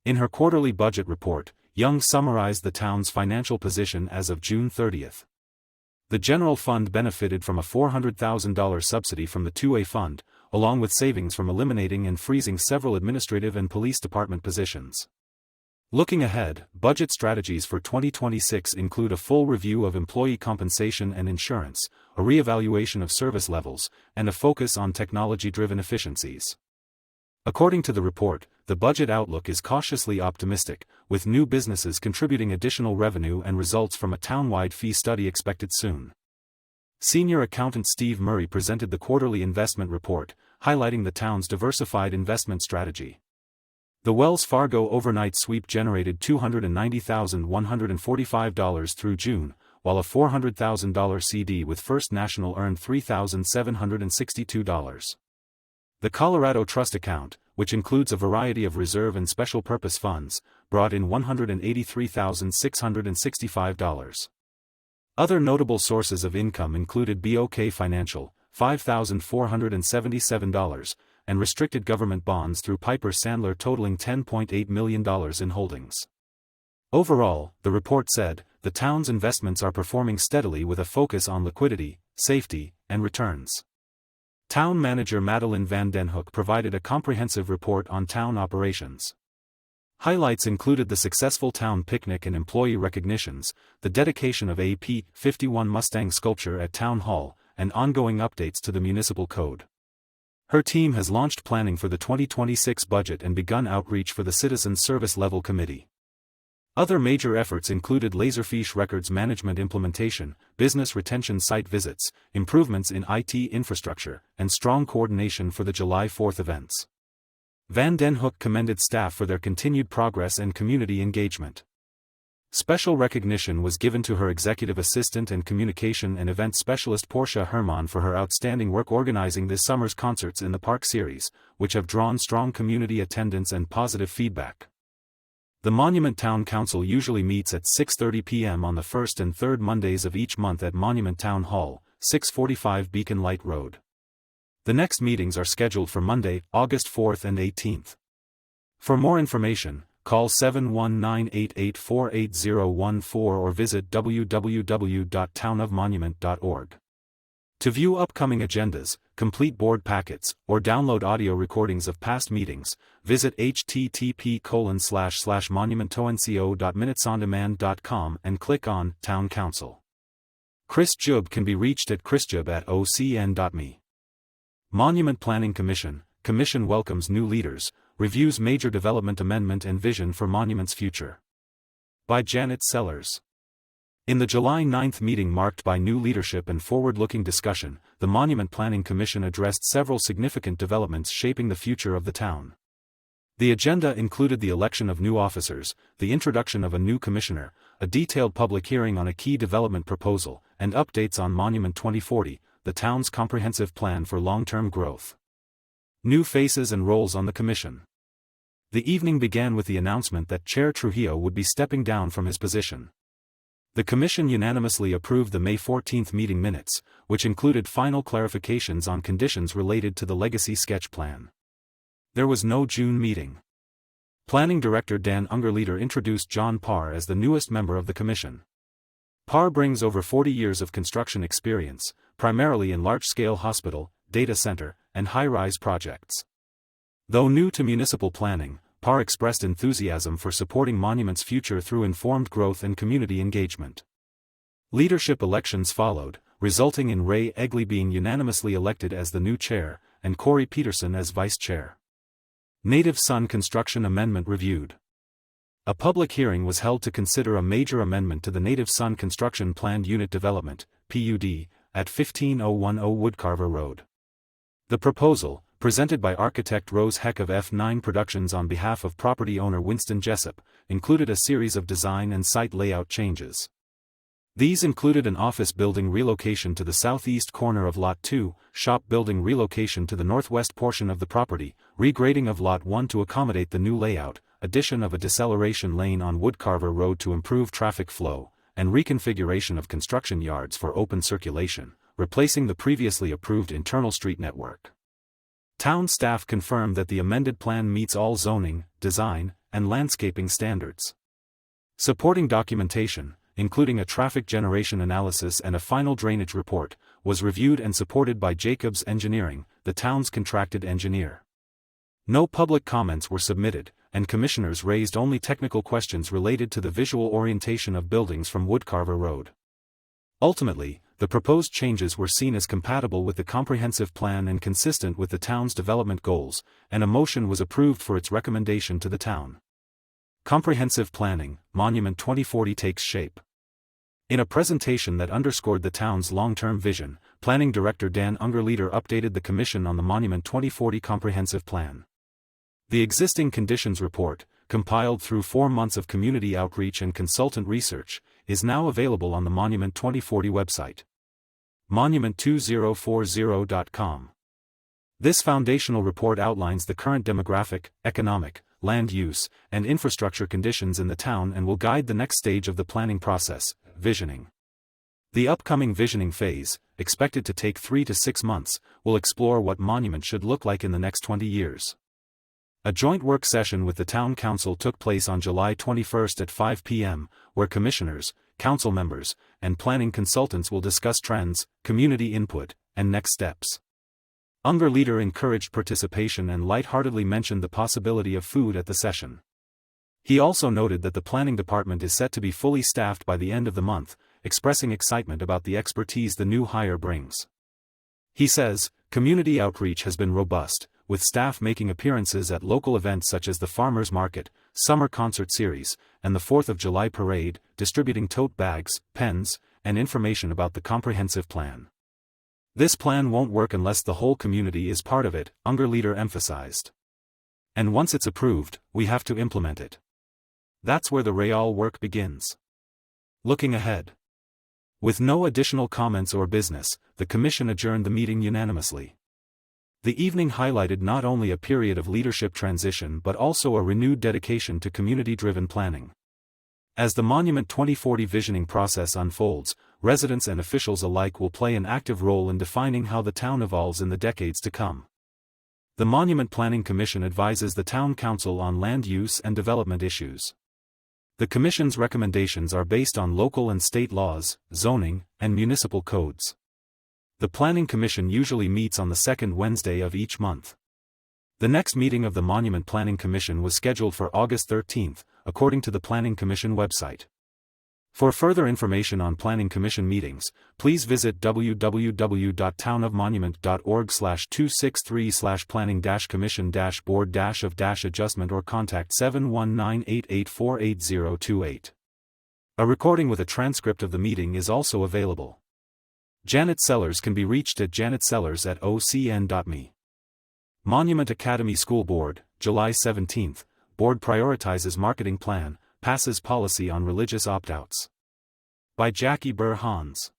In her quarterly budget report, Young summarized the town's financial position as of June 30. The general fund benefited from a $400,000 subsidy from the 2A fund, along with savings from eliminating and freezing several administrative and police department positions. Looking ahead, budget strategies for 2026 include a full review of employee compensation and insurance, a re-evaluation of service levels, and a focus on technology-driven efficiencies. According to the report, the budget outlook is cautiously optimistic, with new businesses contributing additional revenue and results from a town-wide fee study expected soon. Senior Accountant Steve Murray presented the quarterly investment report, highlighting the town's diversified investment strategy. The Wells Fargo overnight sweep generated $290,145 through June, while a $400,000 CD with First National earned $3,762. The Colorado Trust account, which includes a variety of reserve and special purpose funds, brought in $183,665. Other notable sources of income included BOK Financial, $5,477, and restricted government bonds through Piper Sandler totaling $10.8 million in holdings. Overall, the report said, the town's investments are performing steadily with a focus on liquidity, safety, and returns. Town Manager Madeline Van Den Hoek provided a comprehensive report on town operations. Highlights included the successful town picnic and employee recognitions, the dedication of a P-51 Mustang sculpture at Town Hall, and ongoing updates to the municipal code. Her team has launched planning for the 2026 budget and begun outreach for the Citizens Service Level Committee. Other major efforts included Laserfiche records management implementation, business retention site visits, improvements in IT infrastructure, and strong coordination for the July 4th events. Van Den Hoek commended staff for their continued progress and community engagement. Special recognition was given to her executive assistant and communication and event specialist Portia Herman for her outstanding work organizing this summer's concerts in the Park Series, which have drawn strong community attendance and positive feedback. The Monument Town Council usually meets at 6:30 p.m. on the first and third Mondays of each month at Monument Town Hall, 645 Beacon Light Road. The next meetings are scheduled for Monday, August 4th and 18th. For more information, call 719-884-8014 or visit www.townofmonument.org. To view upcoming agendas, complete board packets, or download audio recordings of past meetings, visit http://monumentonco.minutesondemand.com and click on Town Council. Chris Jub can be reached at chrisjub@ocn.me. Monument Planning Commission welcomes new leaders, reviews major development amendment and vision for Monument's future. By Janet Sellers. In the July 9th meeting marked by new leadership and forward-looking discussion, the Monument Planning Commission addressed several significant developments shaping the future of the town. The agenda included the election of new officers, the introduction of a new commissioner, a detailed public hearing on a key development proposal, and updates on Monument 2040, the town's comprehensive plan for long-term growth. New faces and roles on the commission. The evening began with the announcement that Chair Trujillo would be stepping down from his position. The Commission unanimously approved the May 14 meeting minutes, which included final clarifications on conditions related to the legacy sketch plan. There was no June meeting. Planning Director Dan Ungerleider introduced John Parr as the newest member of the Commission. Parr brings over 40 years of construction experience, primarily in large-scale hospital, data center, and high-rise projects. Though new to municipal planning, Parr expressed enthusiasm for supporting Monument's future through informed growth and community engagement. Leadership elections followed, resulting in Ray Egley being unanimously elected as the new chair, and Corey Peterson as vice chair. Native Son Construction Amendment reviewed. A public hearing was held to consider a major amendment to the Native Son Construction Planned Unit Development, PUD, at 15010 Woodcarver Road. The proposal, presented by architect Rose Heck of F9 Productions on behalf of property owner Winston Jessup, included a series of design and site layout changes. These included an office building relocation to the southeast corner of Lot 2, shop building relocation to the northwest portion of the property, regrading of Lot 1 to accommodate the new layout, addition of a deceleration lane on Woodcarver Road to improve traffic flow, and reconfiguration of construction yards for open circulation, replacing the previously approved internal street network. Town staff confirmed that the amended plan meets all zoning, design, and landscaping standards. Supporting documentation, including a traffic generation analysis and a final drainage report, was reviewed and supported by Jacobs Engineering, the town's contracted engineer. No public comments were submitted, and commissioners raised only technical questions related to the visual orientation of buildings from Woodcarver Road. Ultimately, the proposed changes were seen as compatible with the comprehensive plan and consistent with the town's development goals, and a motion was approved for its recommendation to the town. Comprehensive Planning, Monument 2040 takes shape. In a presentation that underscored the town's long-term vision, Planning Director Dan Ungerleider updated the Commission on the Monument 2040 Comprehensive Plan. The existing conditions report, compiled through 4 months of community outreach and consultant research, is now available on the Monument 2040 website. Monument2040.com. This foundational report outlines the current demographic, economic, land use, and infrastructure conditions in the town and will guide the next stage of the planning process, visioning. The upcoming visioning phase, expected to take 3 to 6 months, will explore what monument should look like in the next 20 years. A joint work session with the Town Council took place on July 21 at 5 p.m., where commissioners, council members, and planning consultants will discuss trends, community input, and next steps. Ungerleider encouraged participation and lightheartedly mentioned the possibility of food at the session. He also noted that the planning department is set to be fully staffed by the end of the month, expressing excitement about the expertise the new hire brings. He says, community outreach has been robust, with staff making appearances at local events such as the Farmers Market, Summer Concert Series, and the 4th of July Parade, distributing tote bags, pens, and information about the comprehensive plan. This plan won't work unless the whole community is part of it, Ungerleider emphasized. And once it's approved, we have to implement it. That's where the real work begins. Looking ahead. With no additional comments or business, the Commission adjourned the meeting unanimously. The evening highlighted not only a period of leadership transition but also a renewed dedication to community-driven planning. As the Monument 2040 visioning process unfolds, residents and officials alike will play an active role in defining how the town evolves in the decades to come. The Monument Planning Commission advises the Town Council on land use and development issues. The Commission's recommendations are based on local and state laws, zoning, and municipal codes. The Planning Commission usually meets on the second Wednesday of each month. The next meeting of the Monument Planning Commission was scheduled for August 13, according to the Planning Commission website. For further information on Planning Commission meetings, please visit www.townofmonument.org/263/planning-commission-board-of-adjustment or contact 719-884-8028. A recording with a transcript of the meeting is also available. Janet Sellers can be reached at janetsellers@ocn.me. Monument Academy School Board, July 17. Board prioritizes marketing plan, passes policy on religious opt-outs. By Jackie Burr-Hans.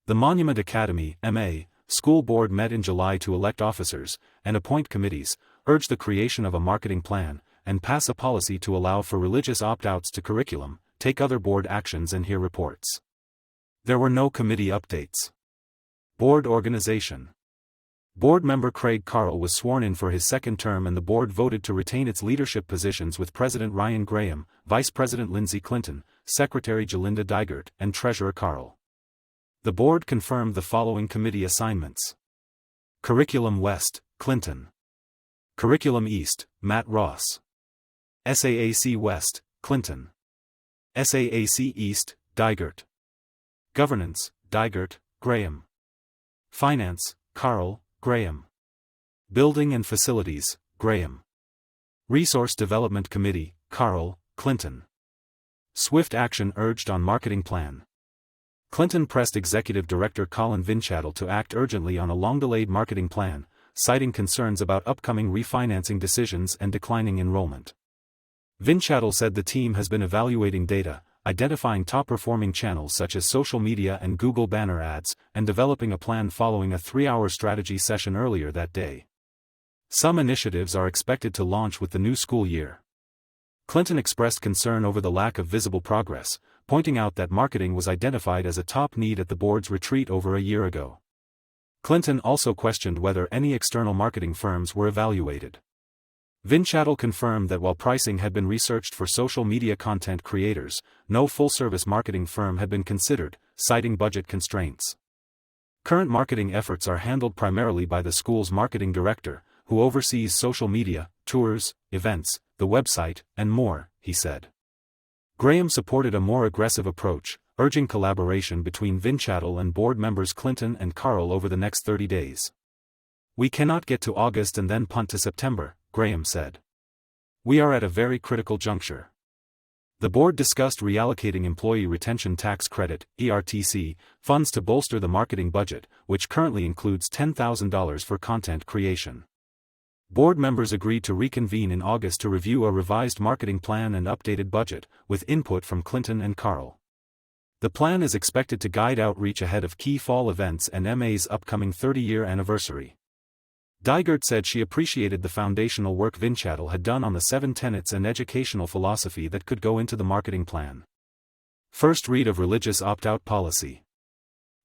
The Monument Academy, MA, School Board met in July to elect officers, and appoint committees, urge the creation of a marketing plan, and pass a policy to allow for religious opt-outs to curriculum, take other board actions and hear reports. There were no committee updates. Board organization. Board member Craig Carl was sworn in for his second term and the board voted to retain its leadership positions with President Ryan Graham, Vice President Lindsay Clinton, Secretary Jalinda Digert, and Treasurer Carl. The board confirmed the following committee assignments. Curriculum West, Clinton. Curriculum East, Matt Ross. SAAC West, Clinton. SAAC East, Digert. Governance, Digert, Graham. Finance, Carl, Graham. Building and Facilities, Graham. Resource Development Committee, Carl, Clinton. Swift action urged on marketing plan. Clinton pressed Executive Director Colin Vinchattel to act urgently on a long-delayed marketing plan, citing concerns about upcoming refinancing decisions and declining enrollment. Vinchattel said the team has been evaluating data, identifying top-performing channels such as social media and Google banner ads, and developing a plan following a 3-hour strategy session earlier that day. Some initiatives are expected to launch with the new school year. Clinton expressed concern over the lack of visible progress, pointing out that marketing was identified as a top need at the board's retreat over a year ago. Clinton also questioned whether any external marketing firms were evaluated. Vinchattel confirmed that while pricing had been researched for social media content creators, no full-service marketing firm had been considered, citing budget constraints. Current marketing efforts are handled primarily by the school's marketing director, who oversees social media, tours, events, the website, and more, he said. Graham supported a more aggressive approach, urging collaboration between Vinchattel and board members Clinton and Carl over the next 30 days. "We cannot get to August and then punt to September," Graham said. "We are at a very critical juncture." The board discussed reallocating Employee Retention Tax Credit, ERTC, funds to bolster the marketing budget, which currently includes $10,000 for content creation. Board members agreed to reconvene in August to review a revised marketing plan and updated budget, with input from Clinton and Carl. The plan is expected to guide outreach ahead of key fall events and MA's upcoming 30-year anniversary. Dygert said she appreciated the foundational work Vinchattel had done on the 7 tenets and educational philosophy that could go into the marketing plan. First read of religious opt-out policy.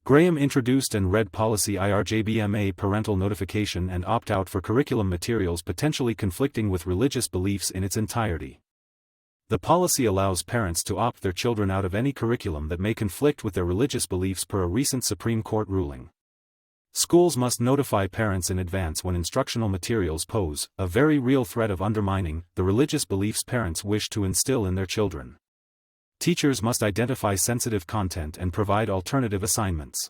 Graham introduced and read policy IRJBMA parental notification and opt-out for curriculum materials potentially conflicting with religious beliefs in its entirety. The policy allows parents to opt their children out of any curriculum that may conflict with their religious beliefs per a recent Supreme Court ruling. Schools must notify parents in advance when instructional materials pose a very real threat of undermining the religious beliefs parents wish to instill in their children. Teachers must identify sensitive content and provide alternative assignments.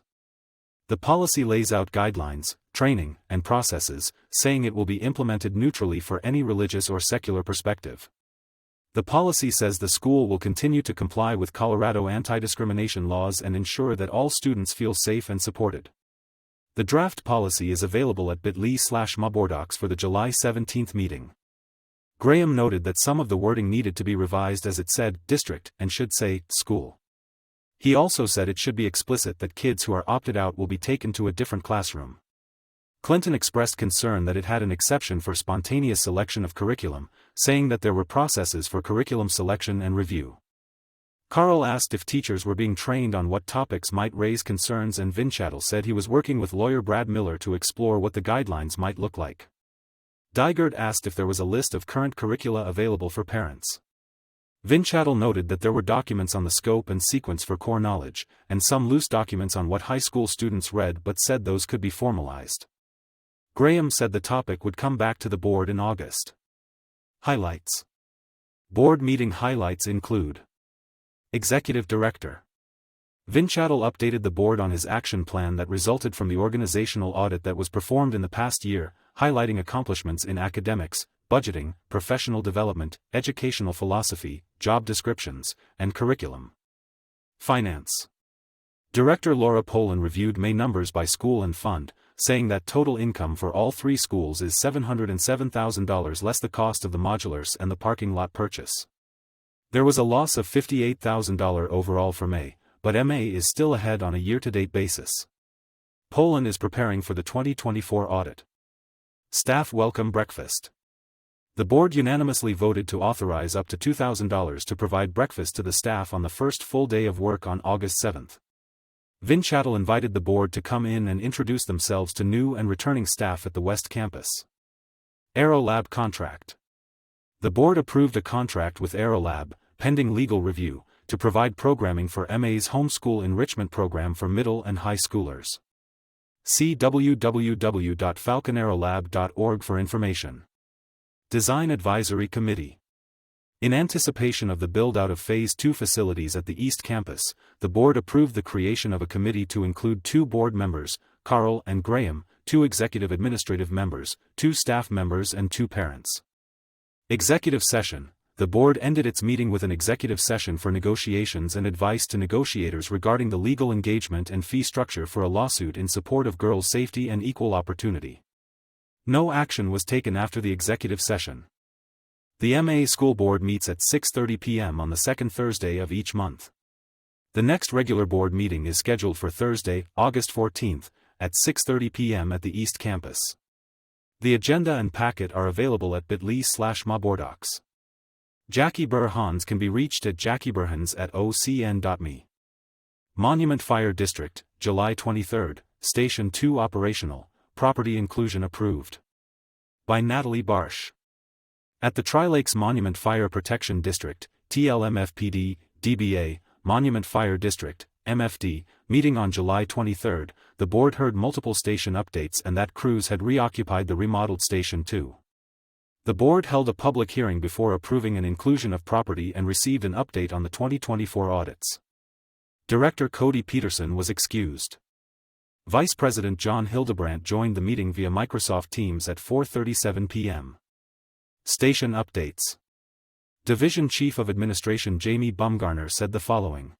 The policy lays out guidelines, training, and processes, saying it will be implemented neutrally for any religious or secular perspective. The policy says the school will continue to comply with Colorado anti-discrimination laws and ensure that all students feel safe and supported. The draft policy is available at bit.ly/mabordocs for the July 17 meeting. Graham noted that some of the wording needed to be revised as it said district and should say school. He also said it should be explicit that kids who are opted out will be taken to a different classroom. Clinton expressed concern that it had an exception for spontaneous selection of curriculum, saying that there were processes for curriculum selection and review. Carl asked if teachers were being trained on what topics might raise concerns, and Vinchattel said he was working with lawyer Brad Miller to explore what the guidelines might look like. Dygert asked if there was a list of current curricula available for parents. Vinchattel noted that there were documents on the scope and sequence for core knowledge, and some loose documents on what high school students read, but said those could be formalized. Graham said the topic would come back to the board in August. Highlights. Board meeting highlights include: Executive Director. Vinchattel updated the board on his action plan that resulted from the organizational audit that was performed in the past year, highlighting accomplishments in academics, budgeting, professional development, educational philosophy, job descriptions, and curriculum. Finance. Director Laura Poland reviewed May numbers by school and fund, saying that total income for all 3 schools is $707,000 less the cost of the modulars and the parking lot purchase. There was a loss of $58,000 overall for May, but MA is still ahead on a year-to-date basis. Poland is preparing for the 2024 audit. Staff welcome breakfast. The board unanimously voted to authorize up to $2,000 to provide breakfast to the staff on the first full day of work on August 7. Vinchattel invited the board to come in and introduce themselves to new and returning staff at the West Campus. Aerolab contract. The board approved a contract with Aerolab, pending legal review, to provide programming for MA's homeschool enrichment program for middle and high schoolers. See www.falconaerolab.org for information. Design Advisory Committee. In anticipation of the build-out of Phase 2 facilities at the East Campus, the board approved the creation of a committee to include 2 board members, Carl and Graham, 2 executive administrative members, 2 staff members and 2 parents. Executive session. The board ended its meeting with an executive session for negotiations and advice to negotiators regarding the legal engagement and fee structure for a lawsuit in support of girls' safety and equal opportunity. No action was taken after the executive session. The MA School Board meets at 6:30 p.m. on the second Thursday of each month. The next regular board meeting is scheduled for Thursday, August 14th, at 6:30 p.m. at the East Campus. The agenda and packet are available at bit.ly/maboardocs. Jackie Burhans can be reached at jackieburhans@ocn.me. Monument Fire District, July 23, Station 2 operational, property inclusion approved. By Natalie Barsh. At the Tri-Lakes Monument Fire Protection District, TLMFPD, DBA, Monument Fire District, MFD, meeting on July 23, the board heard multiple station updates and that crews had reoccupied the remodeled Station 2. The board held a public hearing before approving an inclusion of property and received an update on the 2024 audits. Director Cody Peterson was excused. Vice President John Hildebrandt joined the meeting via Microsoft Teams at 4:37 p.m. Station updates. Division Chief of Administration Jamie Bumgarner said the following.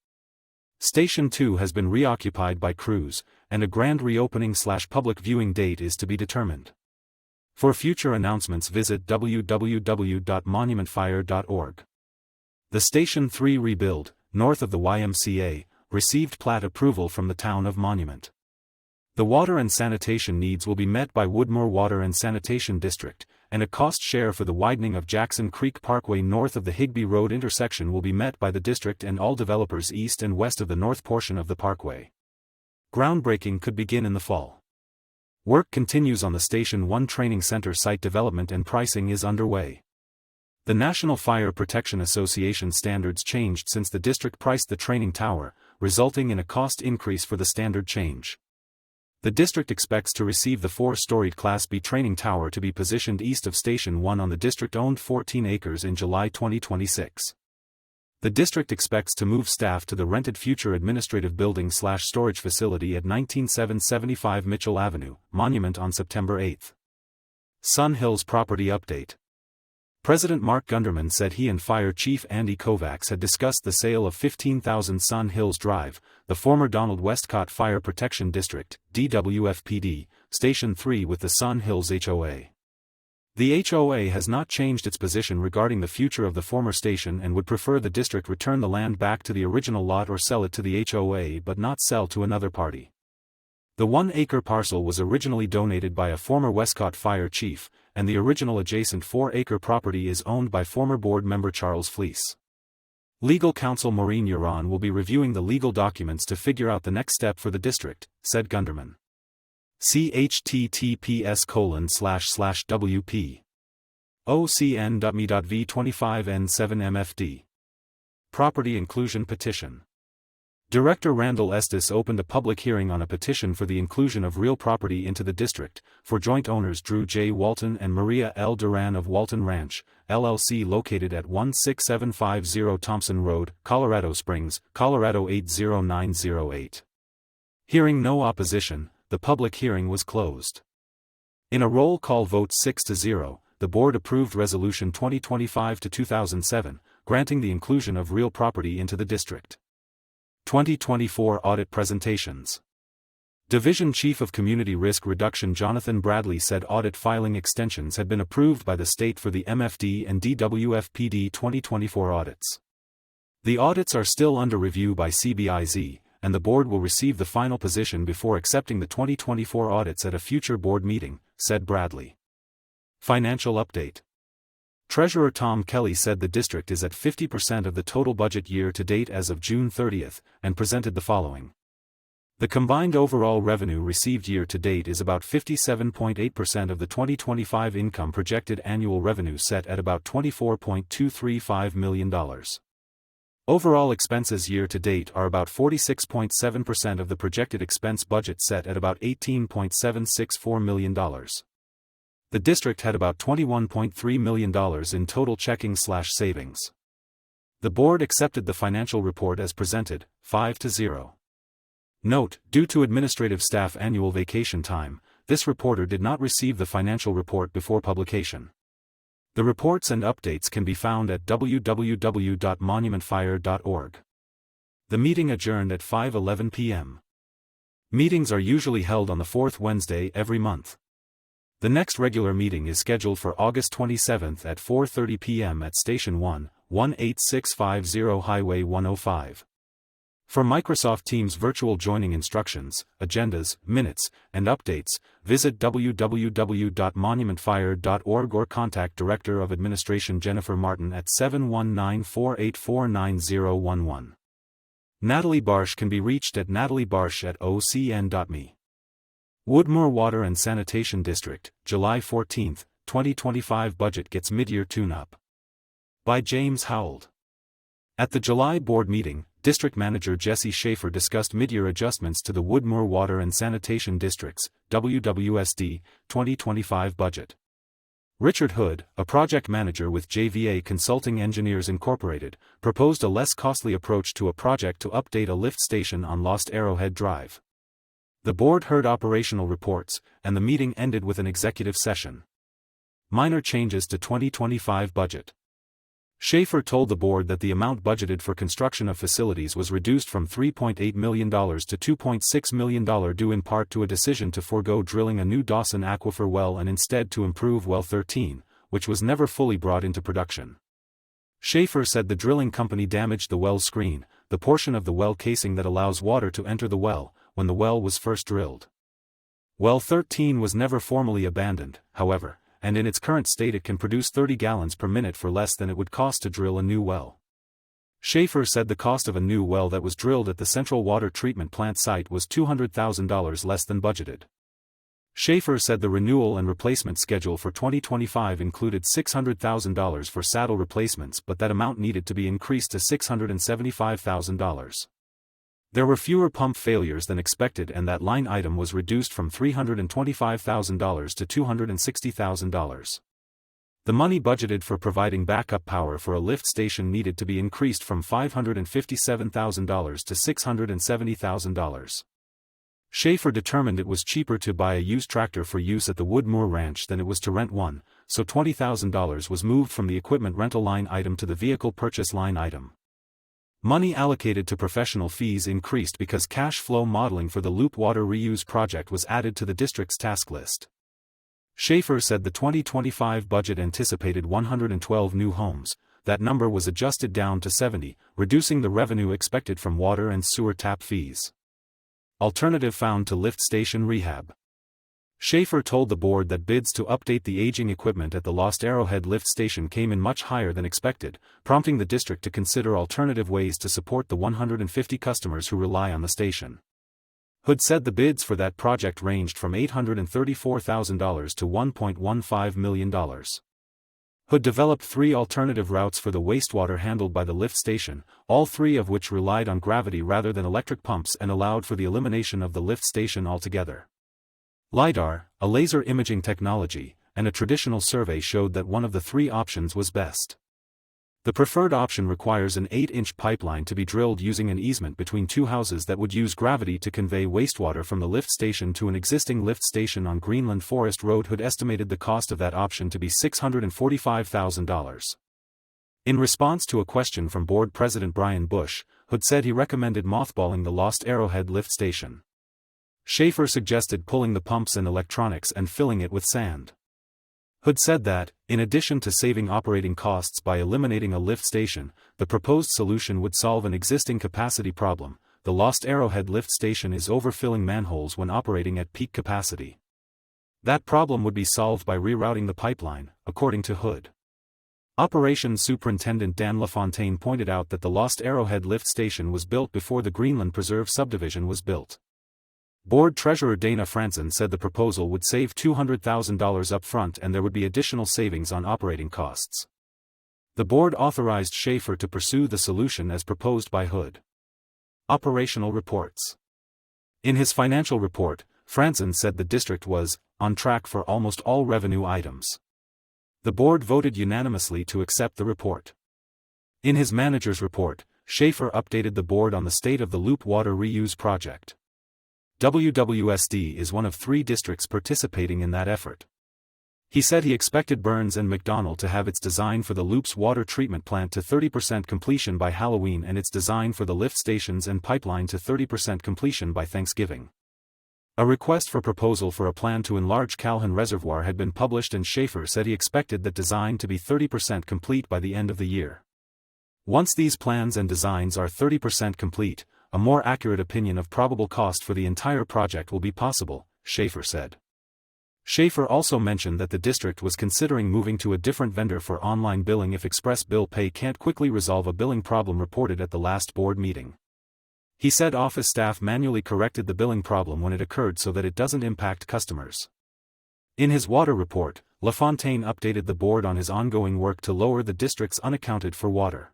Station 2 has been reoccupied by crews, and a grand reopening/public viewing date is to be determined. For future announcements visit www.monumentfire.org. The Station 3 rebuild, north of the YMCA, received plat approval from the town of Monument. The water and sanitation needs will be met by Woodmoor Water and Sanitation District, and a cost share for the widening of Jackson Creek Parkway north of the Higbee Road intersection will be met by the district and all developers east and west of the north portion of the parkway. Groundbreaking could begin in the fall. Work continues on the Station 1 Training Center site development and pricing is underway. The National Fire Protection Association standards changed since the district priced the training tower, resulting in a cost increase for the standard change. The district expects to receive the 4-storied Class B training tower to be positioned east of Station 1 on the district-owned 14 acres in July 2026. The district expects to move staff to the rented future administrative building/storage facility at 19775 Mitchell Avenue, Monument on September 8. Sun Hills property update. President Mark Gunderman said he and Fire Chief Andy Kovacs had discussed the sale of 15,000 Sun Hills Drive, the former Donald Westcott Fire Protection District, DWFPD, Station 3 with the Sun Hills HOA. The HOA has not changed its position regarding the future of the former station and would prefer the district return the land back to the original lot or sell it to the HOA but not sell to another party. The 1-acre parcel was originally donated by a former Westcott fire chief, and the original adjacent 4-acre property is owned by former board member Charles Fleece. Legal counsel Maureen Uran will be reviewing the legal documents to figure out the next step for the district, said Gunderman. See https://wp. ocn.me.v25n7mfd. Property Inclusion Petition. Director Randall Estes opened a public hearing on a petition for the inclusion of real property into the district, for joint owners Drew J. Walton and Maria L. Duran of Walton Ranch, LLC located at 16750 Thompson Road, Colorado Springs, Colorado 80908. Hearing no opposition, the public hearing was closed. In a roll call vote 6-0, the board approved Resolution 2025-2007, granting the inclusion of real property into the district. 2024 Audit Presentations. Division Chief of Community Risk Reduction Jonathan Bradley said audit filing extensions had been approved by the state for the MFD and DWFPD 2024 audits. The audits are still under review by CBIZ, and the board will receive the final position before accepting the 2024 audits at a future board meeting, said Bradley. Financial update. Treasurer Tom Kelly said the district is at 50% of the total budget year to date as of June 30, and presented the following. The combined overall revenue received year to date is about 57.8% of the 2025 income projected annual revenue set at about $24.235 million. Overall expenses year to date are about 46.7% of the projected expense budget set at about $18.764 million. The district had about $21.3 million in total checking/savings. The board accepted the financial report as presented, 5-0. Note, due to administrative staff annual vacation time, this reporter did not receive the financial report before publication. The reports and updates can be found at www.monumentfire.org. The meeting adjourned at 5:11 p.m. Meetings are usually held on the fourth Wednesday every month. The next regular meeting is scheduled for August 27 at 4:30 p.m. at Station 1, 18650 Highway 105. For Microsoft Teams virtual joining instructions, agendas, minutes, and updates, visit www.monumentfire.org or contact Director of Administration Jennifer Martin at 719-484-9011. Natalie Barsh can be reached at nataliebarsh@ocn.me. Woodmoor Water and Sanitation District, July 14, 2025 budget gets mid-year tune-up. By James Howell. At the July board meeting, District Manager Jesse Schaefer discussed mid-year adjustments to the Woodmoor Water and Sanitation District's, WWSD, 2025 budget. Richard Hood, a project manager with JVA Consulting Engineers Incorporated, proposed a less costly approach to a project to update a lift station on Lost Arrowhead Drive. The board heard operational reports, and the meeting ended with an executive session. Minor changes to 2025 budget. Schaefer told the board that the amount budgeted for construction of facilities was reduced from $3.8 million to $2.6 million due in part to a decision to forego drilling a new Dawson Aquifer well and instead to improve Well 13, which was never fully brought into production. Schaefer said the drilling company damaged the well screen, the portion of the well casing that allows water to enter the well, when the well was first drilled. Well 13 was never formally abandoned, however, and in its current state it can produce 30 gallons per minute for less than it would cost to drill a new well. Schaefer said the cost of a new well that was drilled at the Central Water Treatment Plant site was $200,000 less than budgeted. Schaefer said the renewal and replacement schedule for 2025 included $600,000 for saddle replacements, but that amount needed to be increased to $675,000. There were fewer pump failures than expected and that line item was reduced from $325,000 to $260,000. The money budgeted for providing backup power for a lift station needed to be increased from $557,000 to $670,000. Schaefer determined it was cheaper to buy a used tractor for use at the Woodmoor Ranch than it was to rent one, so $20,000 was moved from the equipment rental line item to the vehicle purchase line item. Money allocated to professional fees increased because cash flow modeling for the Loop Water Reuse project was added to the district's task list. Schaefer said the 2025 budget anticipated 112 new homes. That number was adjusted down to 70, reducing the revenue expected from water and sewer tap fees. Alternative found to lift station rehab. Schaefer told the board that bids to update the aging equipment at the Lost Arrowhead lift station came in much higher than expected, prompting the district to consider alternative ways to support the 150 customers who rely on the station. Hood said the bids for that project ranged from $834,000 to $1.15 million. Hood developed 3 alternative routes for the wastewater handled by the lift station, all 3 of which relied on gravity rather than electric pumps and allowed for the elimination of the lift station altogether. LiDAR, a laser imaging technology, and a traditional survey showed that one of the 3 options was best. The preferred option requires an 8-inch pipeline to be drilled using an easement between 2 houses that would use gravity to convey wastewater from the lift station to an existing lift station on Greenland Forest Road. Hood estimated the cost of that option to be $645,000. In response to a question from Board President Brian Bush, Hood said he recommended mothballing the Lost Arrowhead lift station. Schaefer suggested pulling the pumps and electronics and filling it with sand. Hood said that, in addition to saving operating costs by eliminating a lift station, the proposed solution would solve an existing capacity problem. The Lost Arrowhead lift station is overfilling manholes when operating at peak capacity. That problem would be solved by rerouting the pipeline, according to Hood. Operations Superintendent Dan LaFontaine pointed out that the Lost Arrowhead lift station was built before the Greenland Preserve subdivision was built. Board Treasurer Dana Franson said the proposal would save $200,000 up front and there would be additional savings on operating costs. The board authorized Schaefer to pursue the solution as proposed by Hood. Operational reports. In his financial report, Franzen said the district was on track for almost all revenue items. The board voted unanimously to accept the report. In his manager's report, Schaefer updated the board on the state of the Loop Water Reuse Project. WWSD is one of 3 districts participating in that effort. He said he expected Burns and McDonnell to have its design for the Loop's water treatment plant to 30% completion by Halloween and its design for the lift stations and pipeline to 30% completion by Thanksgiving. A request for proposal for a plan to enlarge Calhoun Reservoir had been published, and Schaefer said he expected that design to be 30% complete by the end of the year. Once these plans and designs are 30% complete, a more accurate opinion of probable cost for the entire project will be possible, Schaefer said. Schaefer also mentioned that the district was considering moving to a different vendor for online billing if Express Bill Pay can't quickly resolve a billing problem reported at the last board meeting. He said office staff manually corrected the billing problem when it occurred so that it doesn't impact customers. In his water report, LaFontaine updated the board on his ongoing work to lower the district's unaccounted for water.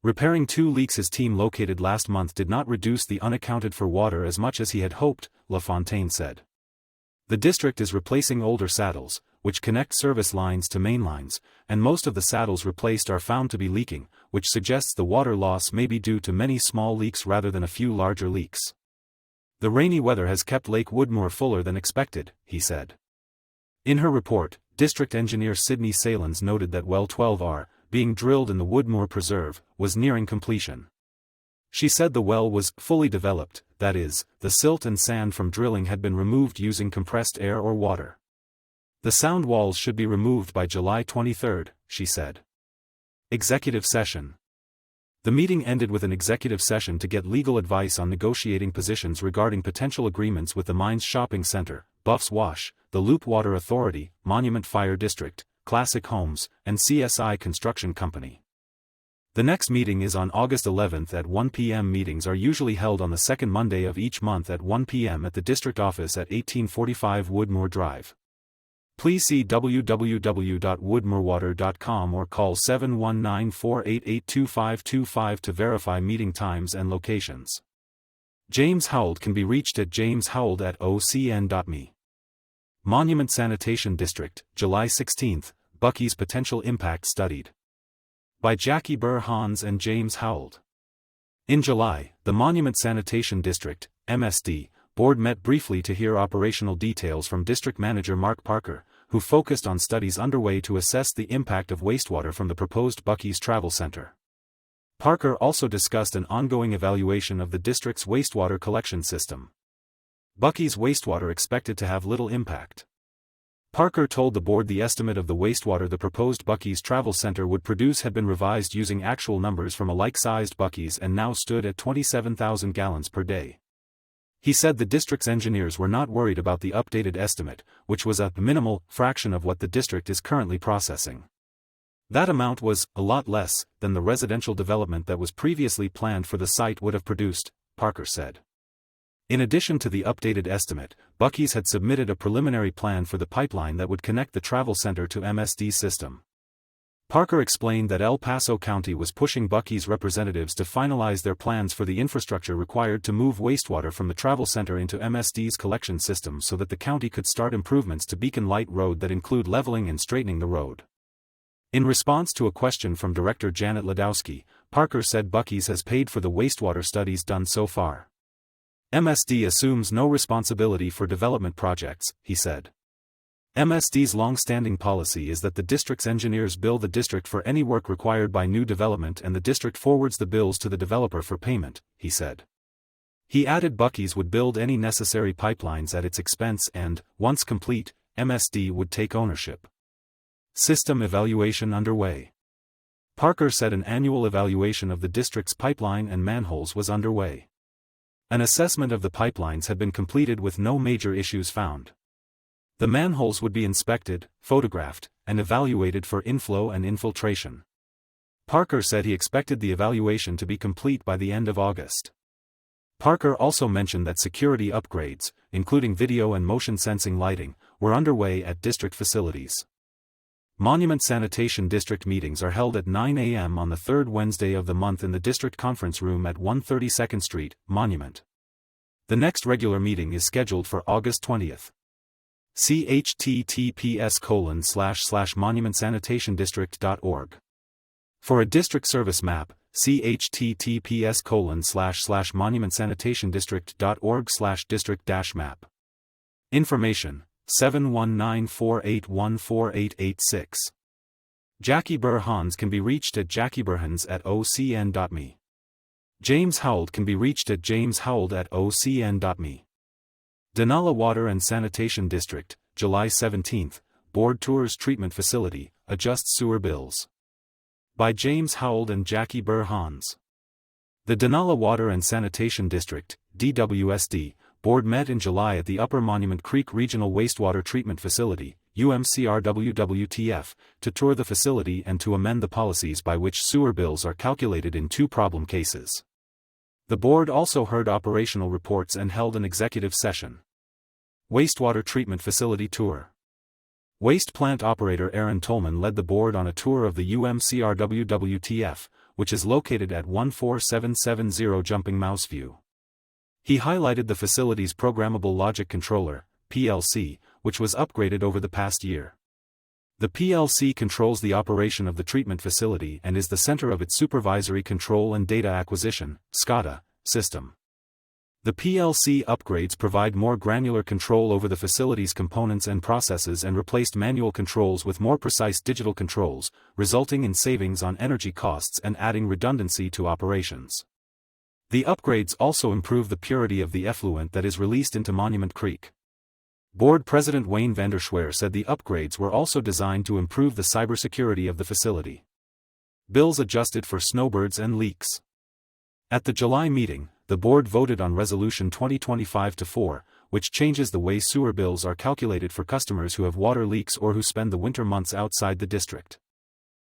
Repairing 2 leaks his team located last month did not reduce the unaccounted for water as much as he had hoped, LaFontaine said. The district is replacing older saddles, which connect service lines to main lines, and most of the saddles replaced are found to be leaking, which suggests the water loss may be due to many small leaks rather than a few larger leaks. The rainy weather has kept Lake Woodmoor fuller than expected, he said. In her report, District Engineer Sidney Salins noted that Well 12R, being drilled in the Woodmoor Preserve, was nearing completion. She said the well was fully developed, that is, the silt and sand from drilling had been removed using compressed air or water. The sound walls should be removed by July 23, she said. Executive session. The meeting ended with an executive session to get legal advice on negotiating positions regarding potential agreements with the Mines Shopping Center, Buff's Wash, the Loop Water Authority, Monument Fire District, Classic Homes, and CSI Construction Company. The next meeting is on August 11 at 1 p.m. Meetings are usually held on the second Monday of each month at 1 p.m. at the district office at 1845 Woodmoor Drive. Please see www.woodmoorwater.com or call 719-488-2525 to verify meeting times and locations. James Howell can be reached at jameshowell@ocn.me. Monument Sanitation District, July 16, Buc-ee's Potential Impact Studied. By Jackie Burr-Hans and James Howell. In July, the Monument Sanitation District, MSD, board met briefly to hear operational details from District Manager Mark Parker, who focused on studies underway to assess the impact of wastewater from the proposed Buc-ee's Travel Center. Parker also discussed an ongoing evaluation of the district's wastewater collection system. Buc-ee's wastewater expected to have little impact. Parker told the board the estimate of the wastewater the proposed Buc-ee's Travel Center would produce had been revised using actual numbers from a like-sized Buc-ee's and now stood at 27,000 gallons per day. He said the district's engineers were not worried about the updated estimate, which was a minimal fraction of what the district is currently processing. That amount was a lot less than the residential development that was previously planned for the site would have produced, Parker said. In addition to the updated estimate, Buc-ee's had submitted a preliminary plan for the pipeline that would connect the travel center to MSD's system. Parker explained that El Paso County was pushing Buc-ee's representatives to finalize their plans for the infrastructure required to move wastewater from the travel center into MSD's collection system so that the county could start improvements to Beacon Light Road that include leveling and straightening the road. In response to a question from Director Janet Ladowski, Parker said Buc-ee's has paid for the wastewater studies done so far. MSD assumes no responsibility for development projects, he said. MSD's long-standing policy is that the district's engineers bill the district for any work required by new development and the district forwards the bills to the developer for payment, he said. He added Buc-ee's would build any necessary pipelines at its expense and, once complete, MSD would take ownership. System evaluation underway. Parker said an annual evaluation of the district's pipeline and manholes was underway. An assessment of the pipelines had been completed with no major issues found. The manholes would be inspected, photographed, and evaluated for inflow and infiltration. Parker said he expected the evaluation to be complete by the end of August. Parker also mentioned that security upgrades, including video and motion sensing lighting, were underway at district facilities. Monument Sanitation District meetings are held at 9 a.m. on the third Wednesday of the month in the District Conference Room at 132nd Street, Monument. The next regular meeting is scheduled for August 20th. See https://monumentssanitationdistrict.org. For a district service map, see https://monumentssanitationdistrict.org/district-map. Information: 719-481-4886. Jackie Burr-Hans can be reached at jackieburhans@ocn.me. James Howald can be reached at jameshowald@ocn.me. Donala Water and Sanitation District, July 17, Board Tours Treatment Facility, Adjusts Sewer Bills. By James Howald and Jackie Burr-Hans. The Donala Water and Sanitation District, DWSD, Board met in July at the Upper Monument Creek Regional Wastewater Treatment Facility, UMCRWWTF, to tour the facility and to amend the policies by which sewer bills are calculated in 2 problem cases. The board also heard operational reports and held an executive session. Wastewater Treatment Facility Tour. Waste Plant Operator Aaron Tolman led the board on a tour of the UMCRWWTF, which is located at 14770 Jumping Mouse View. He highlighted the facility's Programmable Logic Controller, PLC, which was upgraded over the past year. The PLC controls the operation of the treatment facility and is the center of its supervisory control and data acquisition (SCADA) system. The PLC upgrades provide more granular control over the facility's components and processes and replaced manual controls with more precise digital controls, resulting in savings on energy costs and adding redundancy to operations. The upgrades also improve the purity of the effluent that is released into Monument Creek. Board President Wayne Vanderschwer said the upgrades were also designed to improve the cybersecurity of the facility. Bills adjusted for snowbirds and leaks. At the July meeting, the board voted on Resolution 2025-4, which changes the way sewer bills are calculated for customers who have water leaks or who spend the winter months outside the district.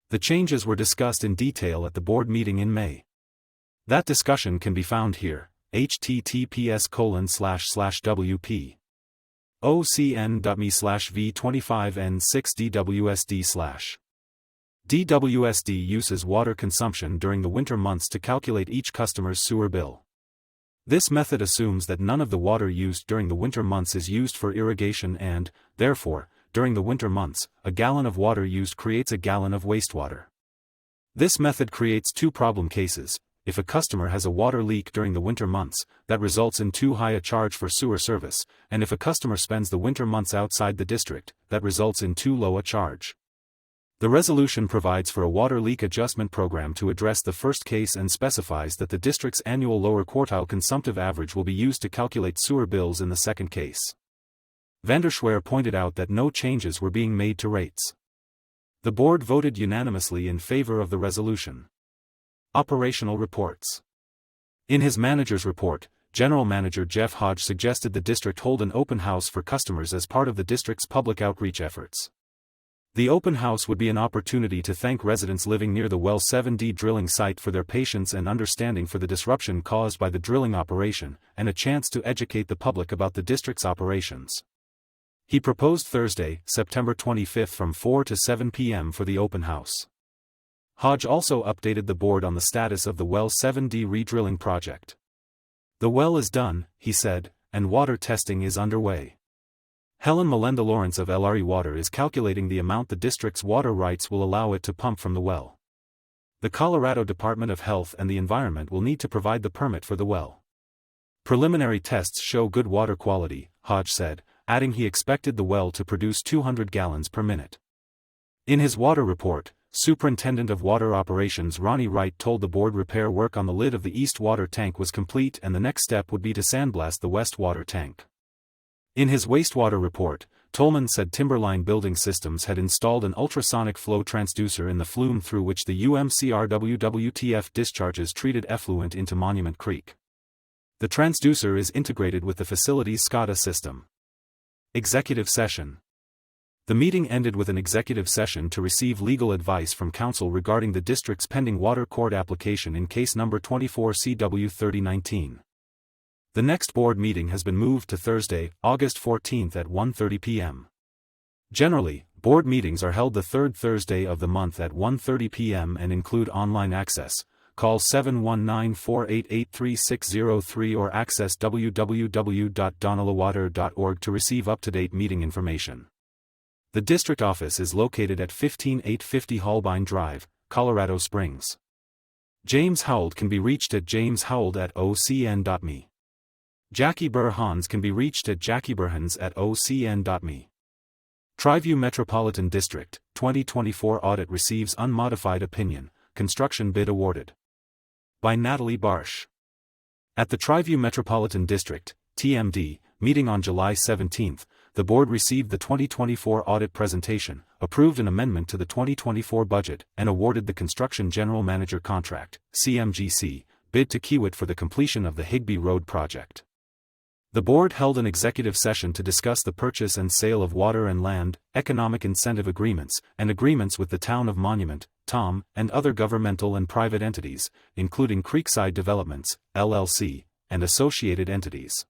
The changes were discussed in detail at the board meeting in May. That discussion can be found here, https://wp. ocn.me/v25n6dwsd/. DWSD uses water consumption during the winter months to calculate each customer's sewer bill. This method assumes that none of the water used during the winter months is used for irrigation and, therefore, during the winter months, a gallon of water used creates a gallon of wastewater. This method creates 2 problem cases. If a customer has a water leak during the winter months, that results in too high a charge for sewer service, and if a customer spends the winter months outside the district, that results in too low a charge. The resolution provides for a water leak adjustment program to address the first case and specifies that the district's annual lower quartile consumptive average will be used to calculate sewer bills in the second case. Vanderschwer pointed out that no changes were being made to rates. The board voted unanimously in favor of the resolution. Operational reports. In his manager's report, General Manager Jeff Hodge suggested the district hold an open house for customers as part of the district's public outreach efforts. The open house would be an opportunity to thank residents living near the Well 7D drilling site for their patience and understanding for the disruption caused by the drilling operation, and a chance to educate the public about the district's operations. He proposed Thursday, September 25 from 4 to 7 p.m. for the open house. Hodge also updated the board on the status of the Well 7D re-drilling project. The well is done, he said, and water testing is underway. Helen Melinda Lawrence of LRE Water is calculating the amount the district's water rights will allow it to pump from the well. The Colorado Department of Health and the Environment will need to provide the permit for the well. Preliminary tests show good water quality, Hodge said, adding he expected the well to produce 200 gallons per minute. In his water report, Superintendent of Water Operations Ronnie Wright told the board repair work on the lid of the east water tank was complete and the next step would be to sandblast the west water tank. In his wastewater report, Tolman said Timberline Building Systems had installed an ultrasonic flow transducer in the flume through which the UMCRWWTF discharges treated effluent into Monument Creek. The transducer is integrated with the facility's SCADA system. Executive session. The meeting ended with an executive session to receive legal advice from counsel regarding the district's pending water court application in case number 24 CW 3019. The next board meeting has been moved to Thursday, August 14 at 1:30 p.m. Generally, board meetings are held the third Thursday of the month at 1:30 p.m. and include online access, call 719-488-3603 or access www.donalawater.org to receive up-to-date meeting information. The district office is located at 15850 Holbein Drive, Colorado Springs. James Howell can be reached at jameshowell@ocn.me. Jackie Burr-Hans can be reached at jackieburhans@ocn.me. Triview Metropolitan District, 2024 audit receives unmodified opinion, construction bid awarded. By Natalie Barsh. At the Triview Metropolitan District, TMD, meeting on July 17, the board received the 2024 audit presentation, approved an amendment to the 2024 budget, and awarded the Construction General Manager Contract, CMGC, bid to Kiewit for the completion of the Higbee Road project. The board held an executive session to discuss the purchase and sale of water and land, economic incentive agreements, and agreements with the Town of Monument, TOM, and other governmental and private entities, including Creekside Developments, LLC, and associated entities.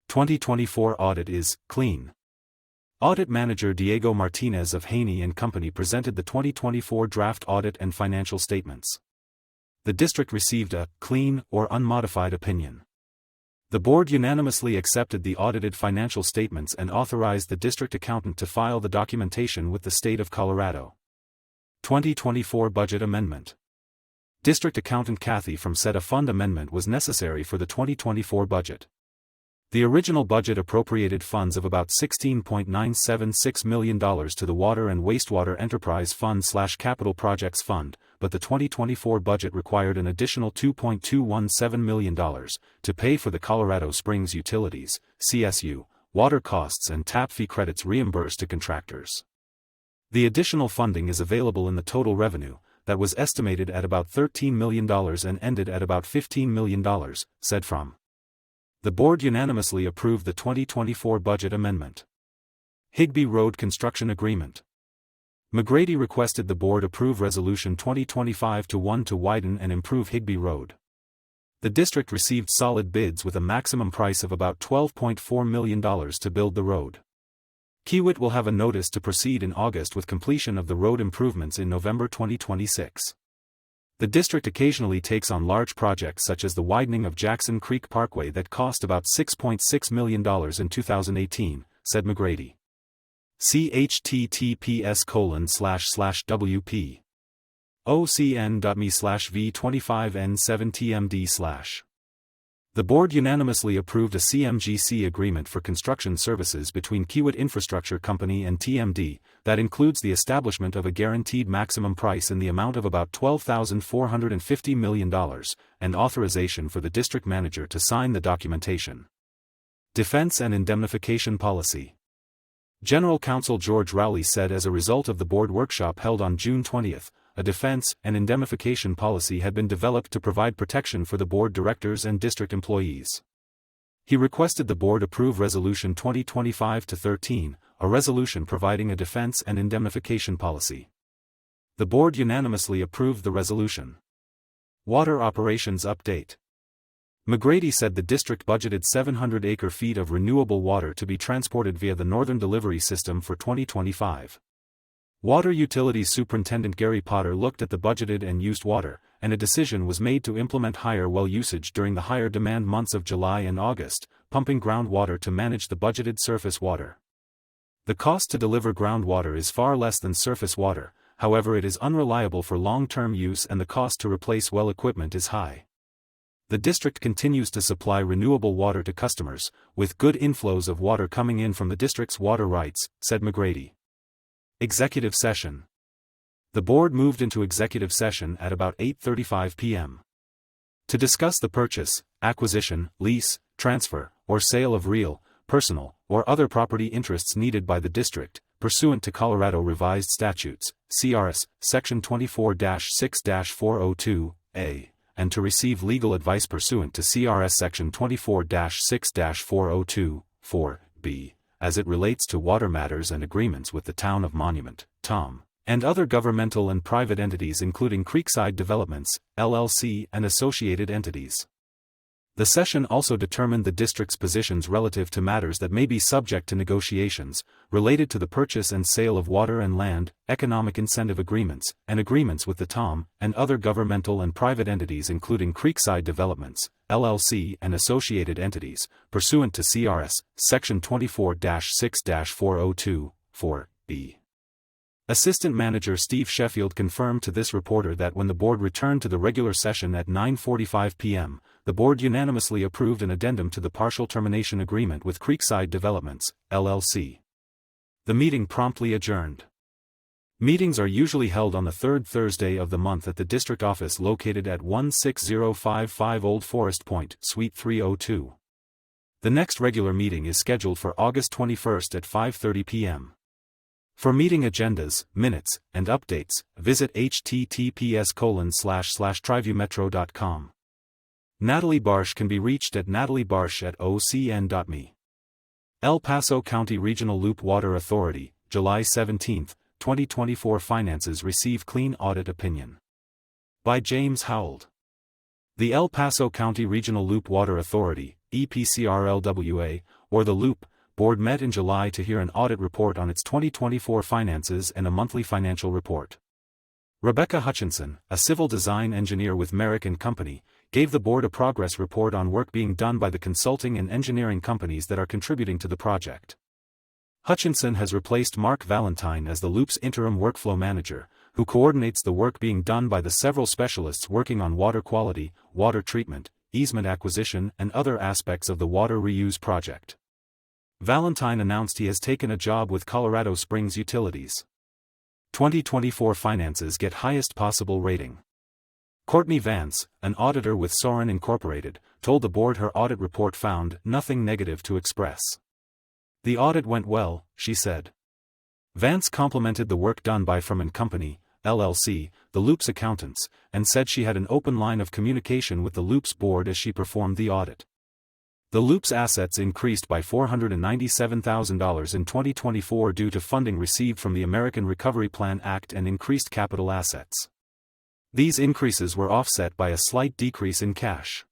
2024 audit is clean. Audit Manager Diego Martinez of Haney & Company presented the 2024 draft audit and financial statements. The district received a clean or unmodified opinion. The board unanimously accepted the audited financial statements and authorized the district accountant to file the documentation with the state of Colorado. 2024 budget amendment. District accountant Kathy from said a fund amendment was necessary for the 2024 budget. The original budget appropriated funds of about $16.976 million to the Water and Wastewater Enterprise Fund/Capital Projects Fund, but the 2024 budget required an additional $2.217 million to pay for the Colorado Springs Utilities, CSU, water costs and tap fee credits reimbursed to contractors. The additional funding is available in the total revenue, that was estimated at about $13 million and ended at about $15 million, said from. The board unanimously approved the 2024 budget amendment. Higbee Road Construction Agreement. McGrady requested the board approve Resolution 2025-1 to widen and improve Higbee Road. The district received solid bids with a maximum price of about $12.4 million to build the road. Kiewit will have a notice to proceed in August with completion of the road improvements in November 2026. The district occasionally takes on large projects such as the widening of Jackson Creek Parkway that cost about $6.6 million in 2018, said McGrady. See https://wp. ocn.me/v25n7tmd/. The board unanimously approved a CMGC agreement for construction services between Kiewit Infrastructure Company and TMD, that includes the establishment of a guaranteed maximum price in the amount of about $12,450 million, and authorization for the district manager to sign the documentation. Defense and Indemnification Policy. General Counsel George Rowley said as a result of the board workshop held on June 20, a defense and indemnification policy had been developed to provide protection for the board directors and district employees. He requested the board approve Resolution 2025-13, a resolution providing a defense and indemnification policy. The board unanimously approved the resolution. Water Operations Update. McGrady said the district budgeted 700 acre-feet of renewable water to be transported via the Northern Delivery System for 2025. Water Utilities Superintendent Gary Potter looked at the budgeted and used water, and a decision was made to implement higher well usage during the higher demand months of July and August, pumping groundwater to manage the budgeted surface water. The cost to deliver groundwater is far less than surface water, however it is unreliable for long-term use and the cost to replace well equipment is high. The district continues to supply renewable water to customers, with good inflows of water coming in from the district's water rights, said McGrady. Executive Session. The board moved into executive session at about 8:35 p.m. to discuss the purchase, acquisition, lease, transfer, or sale of real, personal, or other property interests needed by the district, pursuant to Colorado Revised Statutes, CRS, Section 24-6-402, and to receive legal advice pursuant to CRS Section 24-6-402, 4b. as it relates to water matters and agreements with the Town of Monument, TOM, and other governmental and private entities including Creekside Developments, LLC and associated entities. The session also determined the district's positions relative to matters that may be subject to negotiations, related to the purchase and sale of water and land, economic incentive agreements, and agreements with the TOM, and other governmental and private entities including Creekside Developments, LLC and associated entities, pursuant to CRS, Section 24-6-402, 4b. Assistant Manager Steve Sheffield confirmed to this reporter that when the board returned to the regular session at 9:45 p.m., the board unanimously approved an addendum to the partial termination agreement with Creekside Developments, LLC. The meeting promptly adjourned. Meetings are usually held on the third Thursday of the month at the district office located at 16055 Old Forest Point, Suite 302. The next regular meeting is scheduled for August 21st at 5:30 p.m. For meeting agendas, minutes, and updates, visit https://triviewmetro.com. Natalie Barsh can be reached at nataliebarsh@ocn.me. El Paso County Regional Loop Water Authority, July 17, 2024 Finances receive clean audit opinion. By James Howell. The El Paso County Regional Loop Water Authority, EPCRLWA, or the Loop, Board met in July to hear an audit report on its 2024 finances and a monthly financial report. Rebecca Hutchinson, a civil design engineer with Merrick & Company, gave the board a progress report on work being done by the consulting and engineering companies that are contributing to the project. Hutchinson has replaced Mark Valentine as the Loop's interim workflow manager, who coordinates the work being done by the several specialists working on water quality, water treatment, easement acquisition and other aspects of the water reuse project. Valentine announced he has taken a job with Colorado Springs Utilities. 2024 finances get highest possible rating. Courtney Vance, an auditor with Sorin Incorporated, told the board her audit report found nothing negative to express. The audit went well, she said. Vance complimented the work done by Fromm & Company, LLC, the Loop's accountants, and said she had an open line of communication with the Loop's board as she performed the audit. The Loop's assets increased by $497,000 in 2024 due to funding received from the American Recovery Plan Act and increased capital assets. These increases were offset by a slight decrease in cash.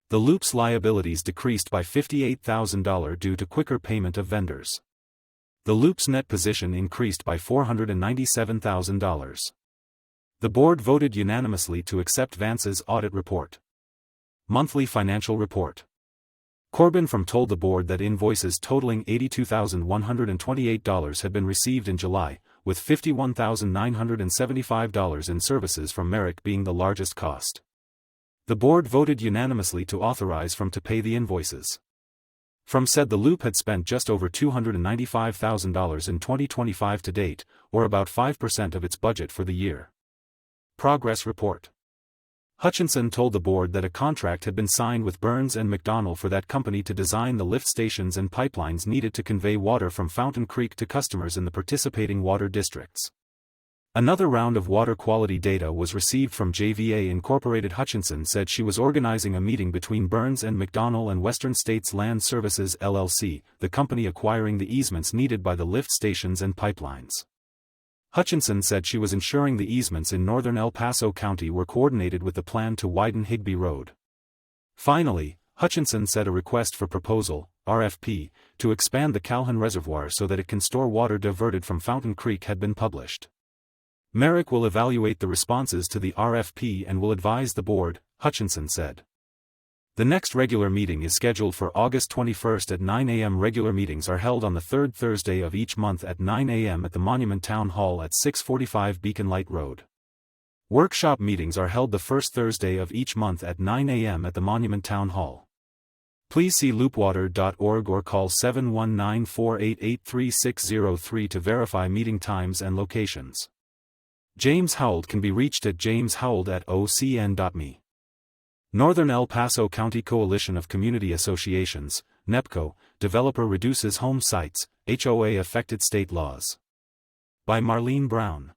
The Loop's liabilities decreased by $58,000 due to quicker payment of vendors. The Loop's net position increased by $497,000. The board voted unanimously to accept Vance's audit report. Monthly financial report. Corbin Fromm told the board that invoices totaling $82,128 had been received in July, with $51,975 in services from Merrick being the largest cost. The board voted unanimously to authorize Fromm to pay the invoices. Fromm said the Loop had spent just over $295,000 in 2025 to date, or about 5% of its budget for the year. Progress report. Hutchinson told the board that a contract had been signed with Burns and McDonnell for that company to design the lift stations and pipelines needed to convey water from Fountain Creek to customers in the participating water districts. Another round of water quality data was received from JVA Incorporated. Hutchinson said she was organizing a meeting between Burns and McDonnell and Western States Land Services LLC, the company acquiring the easements needed by the lift stations and pipelines. Hutchinson said she was ensuring the easements in northern El Paso County were coordinated with the plan to widen Higbee Road. Finally, Hutchinson said a request for proposal, RFP, to expand the Calhoun Reservoir so that it can store water diverted from Fountain Creek had been published. Merrick will evaluate the responses to the RFP and will advise the board, Hutchinson said. The next regular meeting is scheduled for August 21 at 9 a.m. Regular meetings are held on the third Thursday of each month at 9 a.m. at the Monument Town Hall at 645 Beacon Light Road. Workshop meetings are held the first Thursday of each month at 9 a.m. at the Monument Town Hall. Please see loopwater.org or call 719-488-3603 to verify meeting times and locations. James Howell can be reached at jameshowell@ocn.me. Northern El Paso County Coalition of Community Associations, NEPCO, developer reduces home sites, HOA affected state laws. By Marlene Brown.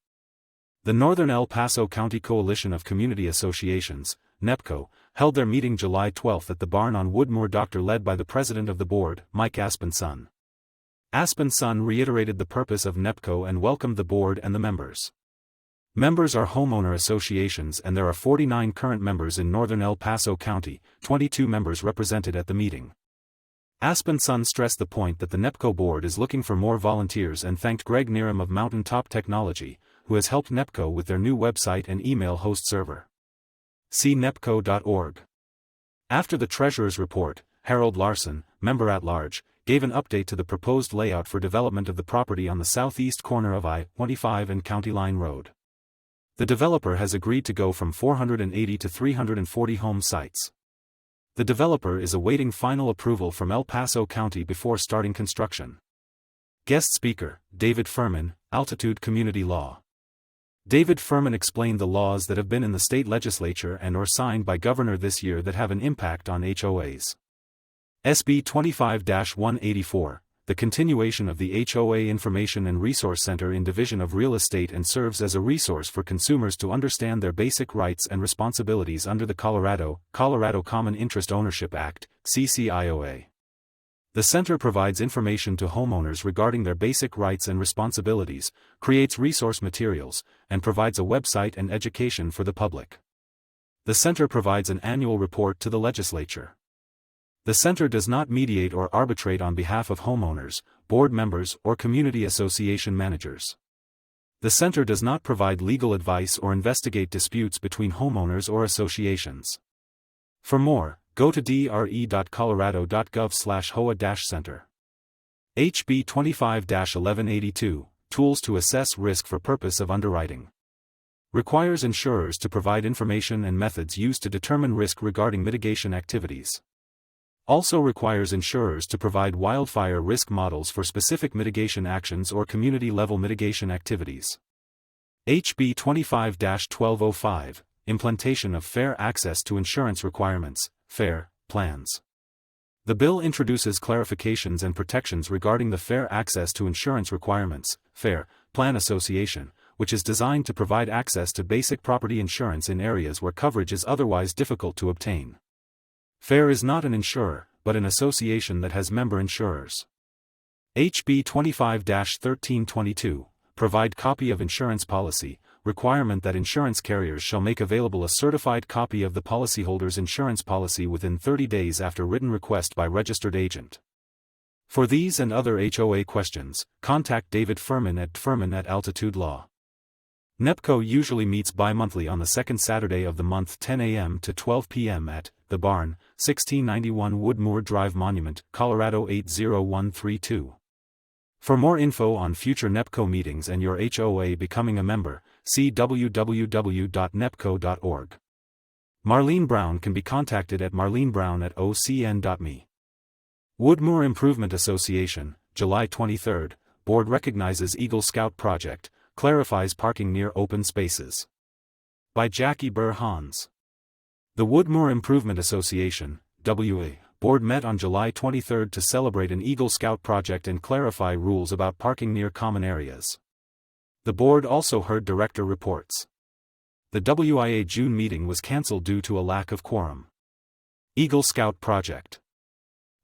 The Northern El Paso County Coalition of Community Associations, NEPCO, held their meeting July 12 at the barn on Woodmoor Doctor led by the president of the board, Mike Aspenson. Aspenson reiterated the purpose of NEPCO and welcomed the board and the members. Members are homeowner associations and there are 49 current members in northern El Paso County, 22 members represented at the meeting. Aspen Sun stressed the point that the NEPCO board is looking for more volunteers and thanked Greg Neeram of Mountaintop Technology, who has helped NEPCO with their new website and email host server. See nepco.org. After the Treasurer's report, Harold Larson, member at large, gave an update to the proposed layout for development of the property on the southeast corner of I-25 and County Line Road. The developer has agreed to go from 480 to 340 home sites. The developer is awaiting final approval from El Paso County before starting construction. Guest speaker, David Furman, Altitude Community Law. David Furman explained the laws that have been in the state legislature and or signed by governor this year that have an impact on HOAs. SB 25-184, the continuation of the HOA Information and Resource Center in Division of Real Estate and serves as a resource for consumers to understand their basic rights and responsibilities under the Colorado Common Interest Ownership Act, CCIOA. The center provides information to homeowners regarding their basic rights and responsibilities, creates resource materials, and provides a website and education for the public. The center provides an annual report to the legislature. The center does not mediate or arbitrate on behalf of homeowners, board members, or community association managers. The center does not provide legal advice or investigate disputes between homeowners or associations. For more, go to dre.colorado.gov/HOA-center. HB 25-1182, Tools to Assess Risk for Purpose of Underwriting. Requires insurers to provide information and methods used to determine risk regarding mitigation activities. Also requires insurers to provide wildfire risk models for specific mitigation actions or community-level mitigation activities. HB 25-1205, Implementation of Fair Access to Insurance Requirements, FAIR, plans. The bill introduces clarifications and protections regarding the Fair Access to Insurance Requirements, FAIR, plan association, which is designed to provide access to basic property insurance in areas where coverage is otherwise difficult to obtain. FAIR is not an insurer, but an association that has member insurers. HB 25-1322, Provide copy of insurance policy, requirement that insurance carriers shall make available a certified copy of the policyholder's insurance policy within 30 days after written request by registered agent. For these and other HOA questions, contact David Furman at Furman@Altitude Law. NEPCO usually meets bi-monthly on the second Saturday of the month 10 a.m. to 12 p.m. at The Barn, 1691 Woodmoor Drive Monument, Colorado 80132. For more info on future NEPCO meetings and your HOA becoming a member, see www.nepco.org. Marlene Brown can be contacted at marlenebrown@ocn.me. Woodmoor Improvement Association, July 23, Board recognizes Eagle Scout project, clarifies parking near open spaces. By Jackie Burr-Hans. The Woodmoor Improvement Association, WA, Board met on July 23 to celebrate an Eagle Scout project and clarify rules about parking near common areas. The board also heard director reports. The WIA June meeting was cancelled due to a lack of quorum. Eagle Scout project.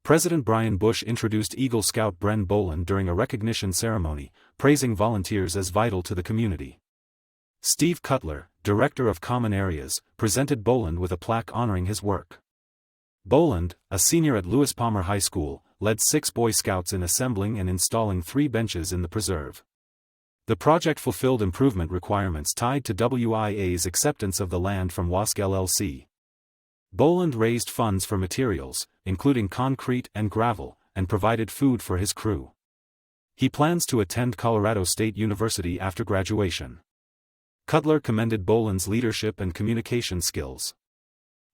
President Brian Bush introduced Eagle Scout Bren Boland during a recognition ceremony, praising volunteers as vital to the community. Steve Cutler, Director of Common Areas, presented Boland with a plaque honoring his work. Boland, a senior at Lewis Palmer High School, led 6 Boy Scouts in assembling and installing 3 benches in the preserve. The project fulfilled improvement requirements tied to WIA's acceptance of the land from WASC LLC. Boland raised funds for materials, including concrete and gravel, and provided food for his crew. He plans to attend Colorado State University after graduation. Cutler commended Boland's leadership and communication skills.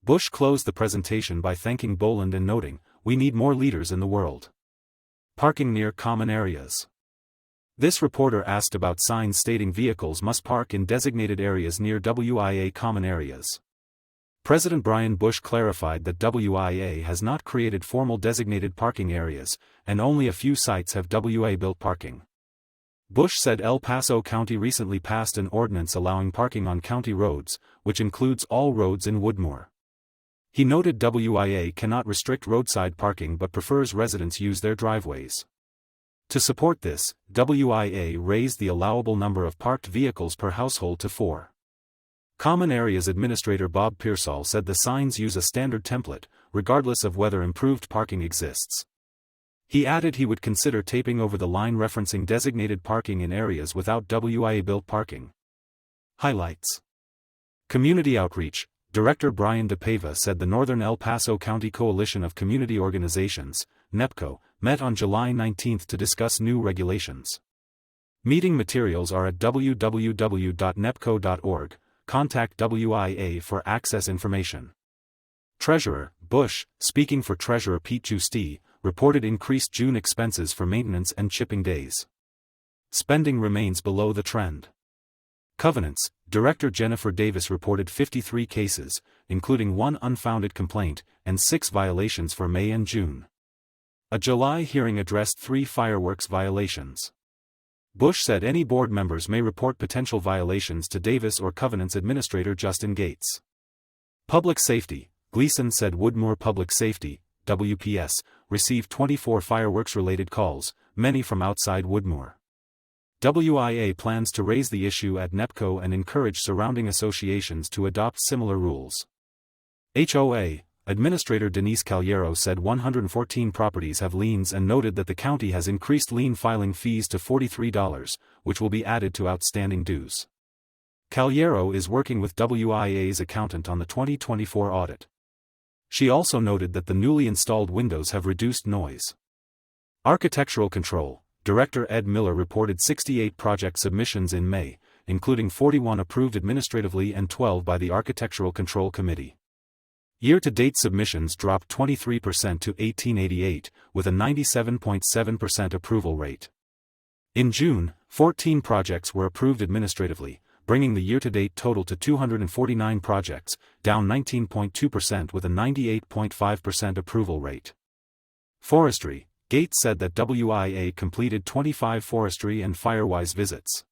Bush closed the presentation by thanking Boland and noting, "We need more leaders in the world." Parking near common areas. This reporter asked about signs stating vehicles must park in designated areas near WIA common areas. President Brian Bush clarified that WIA has not created formal designated parking areas, and only a few sites have WA-built parking. Bush said El Paso County recently passed an ordinance allowing parking on county roads, which includes all roads in Woodmoor. He noted WIA cannot restrict roadside parking but prefers residents use their driveways. To support this, WIA raised the allowable number of parked vehicles per household to 4. Common Areas Administrator Bob Pearsall said the signs use a standard template, regardless of whether improved parking exists. He added he would consider taping over the line referencing designated parking in areas without WIA-built parking. Highlights. Community Outreach. Director Brian DePaiva said the Northern El Paso County Coalition of Community Organizations, NEPCO, met on July 19 to discuss new regulations. Meeting materials are at www.nepco.org. Contact WIA for access information. Treasurer, Bush, speaking for Treasurer Pete Giusti, reported increased June expenses for maintenance and chipping days. Spending remains below the trend. Covenants, Director Jennifer Davis reported 53 cases, including 1 unfounded complaint, and 6 violations for May and June. A July hearing addressed 3 fireworks violations. Bush said any board members may report potential violations to Davis or Covenants Administrator Justin Gates. Public Safety, Gleason said Woodmoor Public Safety, WPS, received 24 fireworks-related calls, many from outside Woodmoor. WIA plans to raise the issue at NEPCO and encourage surrounding associations to adopt similar rules. HOA, Administrator Denise Caliero said 114 properties have liens and noted that the county has increased lien filing fees to $43, which will be added to outstanding dues. Caliero is working with WIA's accountant on the 2024 audit. She also noted that the newly installed windows have reduced noise. Architectural Control, Director Ed Miller reported 68 project submissions in May, including 41 approved administratively and 12 by the Architectural Control Committee. Year-to-date submissions dropped 23% to 1888, with a 97.7% approval rate. In June, 14 projects were approved administratively, bringing the year-to-date total to 249 projects, down 19.2% with a 98.5% approval rate. Forestry, Gates said that WIA completed 25 forestry and firewise visits.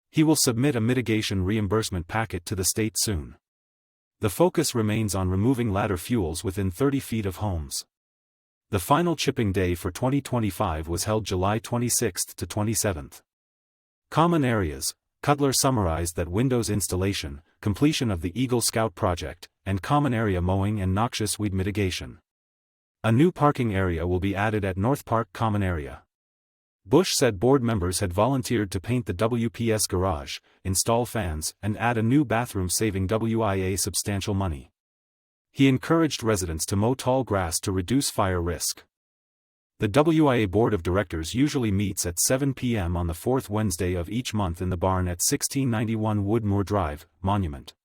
He will submit a mitigation reimbursement packet to the state soon. The focus remains on removing ladder fuels within 30 feet of homes. The final chipping day for 2025 was held July 26 to 27. Common Areas, Cutler summarized that windows installation, completion of the Eagle Scout project, and common area mowing and noxious weed mitigation. A new parking area will be added at North Park Common Area. Bush said board members had volunteered to paint the WPS garage, install fans, and add a new bathroom, saving WIA substantial money. He encouraged residents to mow tall grass to reduce fire risk. The WIA Board of Directors usually meets at 7 p.m. on the 4th Wednesday of each month in the barn at 1691 Woodmoor Drive, Monument.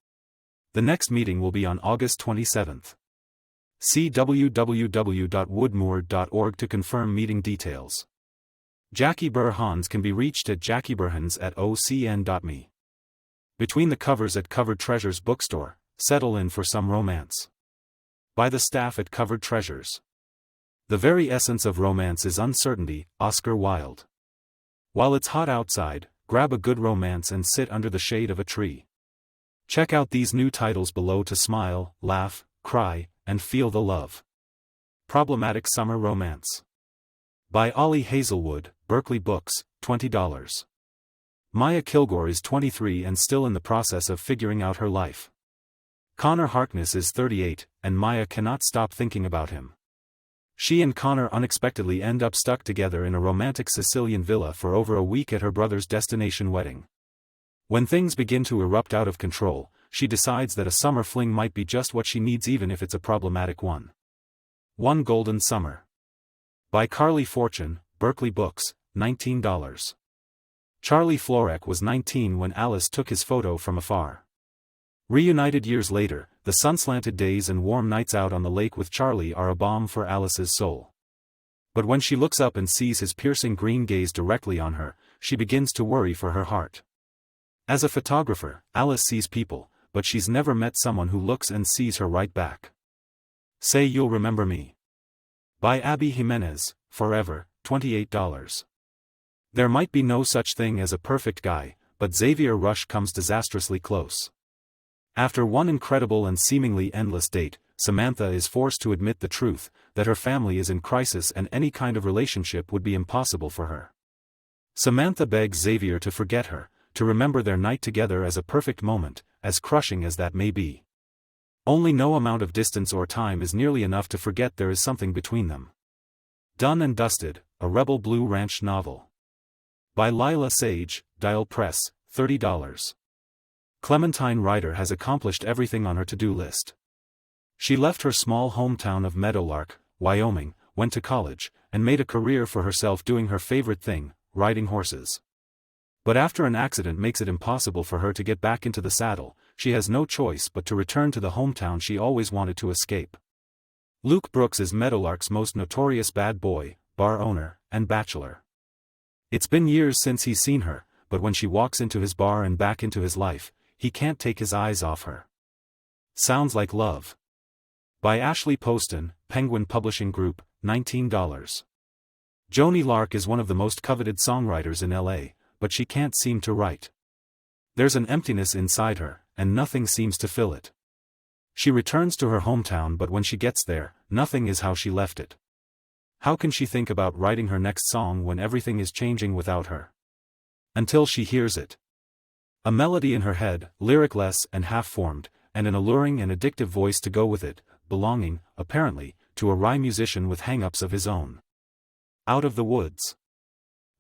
The next meeting will be on August 27. See www.woodmoor.org to confirm meeting details. Jackie Burhans can be reached at jackieburhans@ocn.me. Between the Covers at Covered Treasures Bookstore, settle in for some romance. By the staff at Covered Treasures. The very essence of romance is uncertainty, Oscar Wilde. While it's hot outside, grab a good romance and sit under the shade of a tree. Check out these new titles below to smile, laugh, cry, and feel the love. Problematic Summer Romance. By Ollie Hazelwood, Berkeley Books, $20. Maya Kilgore is 23 and still in the process of figuring out her life. Connor Harkness is 38, and Maya cannot stop thinking about him. She and Connor unexpectedly end up stuck together in a romantic Sicilian villa for over a week at her brother's destination wedding. When things begin to erupt out of control, she decides that a summer fling might be just what she needs, even if it's a problematic one. One Golden Summer. By Carly Fortune, Berkeley Books, $19. Charlie Florek was 19 when Alice took his photo from afar. Reunited years later, the sun-slanted days and warm nights out on the lake with Charlie are a balm for Alice's soul. But when she looks up and sees his piercing green gaze directly on her, she begins to worry for her heart. As a photographer, Alice sees people, but she's never met someone who looks and sees her right back. Say You'll Remember Me. By Abby Jimenez, Forever, $28. There might be no such thing as a perfect guy, but Xavier Rush comes disastrously close. After one incredible and seemingly endless date, Samantha is forced to admit the truth, that her family is in crisis and any kind of relationship would be impossible for her. Samantha begs Xavier to forget her, to remember their night together as a perfect moment, as crushing as that may be. Only no amount of distance or time is nearly enough to forget there is something between them. Done and Dusted, a Rebel Blue Ranch novel. By Lila Sage, Dial Press, $30. Clementine Ryder has accomplished everything on her to-do list. She left her small hometown of Meadowlark, Wyoming, went to college, and made a career for herself doing her favorite thing, riding horses. But after an accident makes it impossible for her to get back into the saddle, she has no choice but to return to the hometown she always wanted to escape. Luke Brooks is Meadowlark's most notorious bad boy, bar owner, and bachelor. It's been years since he's seen her, but when she walks into his bar and back into his life, he can't take his eyes off her. Sounds Like Love. By Ashley Poston, Penguin Publishing Group, $19. Joni Lark is one of the most coveted songwriters in LA, but she can't seem to write. There's an emptiness inside her, and nothing seems to fill it. She returns to her hometown, but when she gets there, nothing is how she left it. How can she think about writing her next song when everything is changing without her? Until she hears it. A melody in her head, lyricless and half-formed, and an alluring and addictive voice to go with it, belonging, apparently, to a wry musician with hang-ups of his own. Out of the Woods.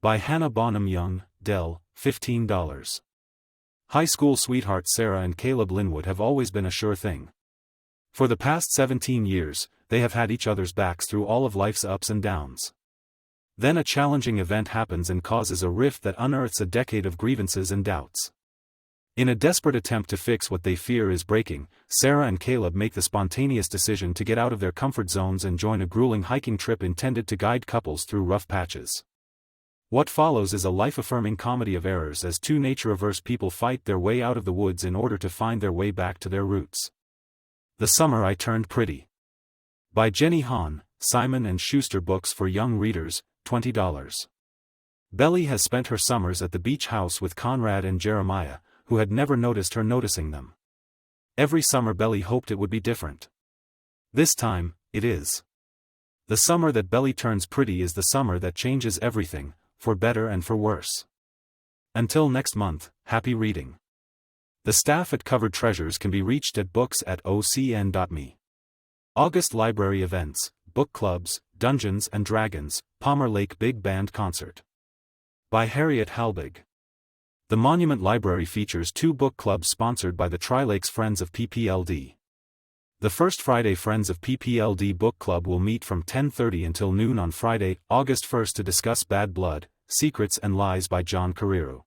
By Hannah Bonham Young, Dell, $15. High school sweethearts Sarah and Caleb Linwood have always been a sure thing. For the past 17 years, they have had each other's backs through all of life's ups and downs. Then a challenging event happens and causes a rift that unearths a decade of grievances and doubts. In a desperate attempt to fix what they fear is breaking, Sarah and Caleb make the spontaneous decision to get out of their comfort zones and join a grueling hiking trip intended to guide couples through rough patches. What follows is a life-affirming comedy of errors as two nature-averse people fight their way out of the woods in order to find their way back to their roots. The Summer I Turned Pretty. By Jenny Hahn, Simon & Schuster Books for Young Readers, $20. Belly has spent her summers at the beach house with Conrad and Jeremiah, who had never noticed her noticing them. Every summer Belly hoped it would be different. This time, it is. The summer that Belly turns pretty is the summer that changes everything, for better and for worse. Until next month, happy reading. The staff at Covered Treasures can be reached at books@ocn.me. August library events, book clubs, Dungeons and Dragons, Palmer Lake Big Band Concert. By Harriet Halbig. The Monument Library features two book clubs sponsored by the Tri-Lakes Friends of PPLD. The First Friday Friends of PPLD Book Club will meet from 10:30 until noon on Friday, August 1st to discuss Bad Blood, Secrets and Lies by John Carreiro.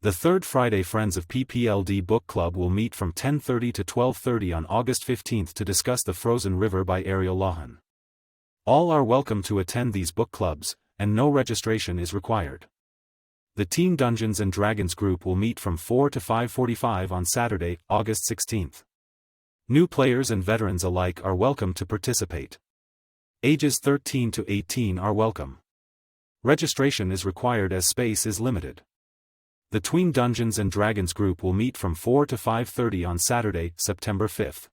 The Third Friday Friends of PPLD Book Club will meet from 10:30 to 12:30 on August 15th to discuss The Frozen River by Ariel Lawhan. All are welcome to attend these book clubs, and no registration is required. The Teen Dungeons and Dragons group will meet from 4 to 5:45 on Saturday, August 16th. New players and veterans alike are welcome to participate. Ages 13 to 18 are welcome. Registration is required as space is limited. The Tween Dungeons and Dragons group will meet from 4 to 5:30 on Saturday, September 5th.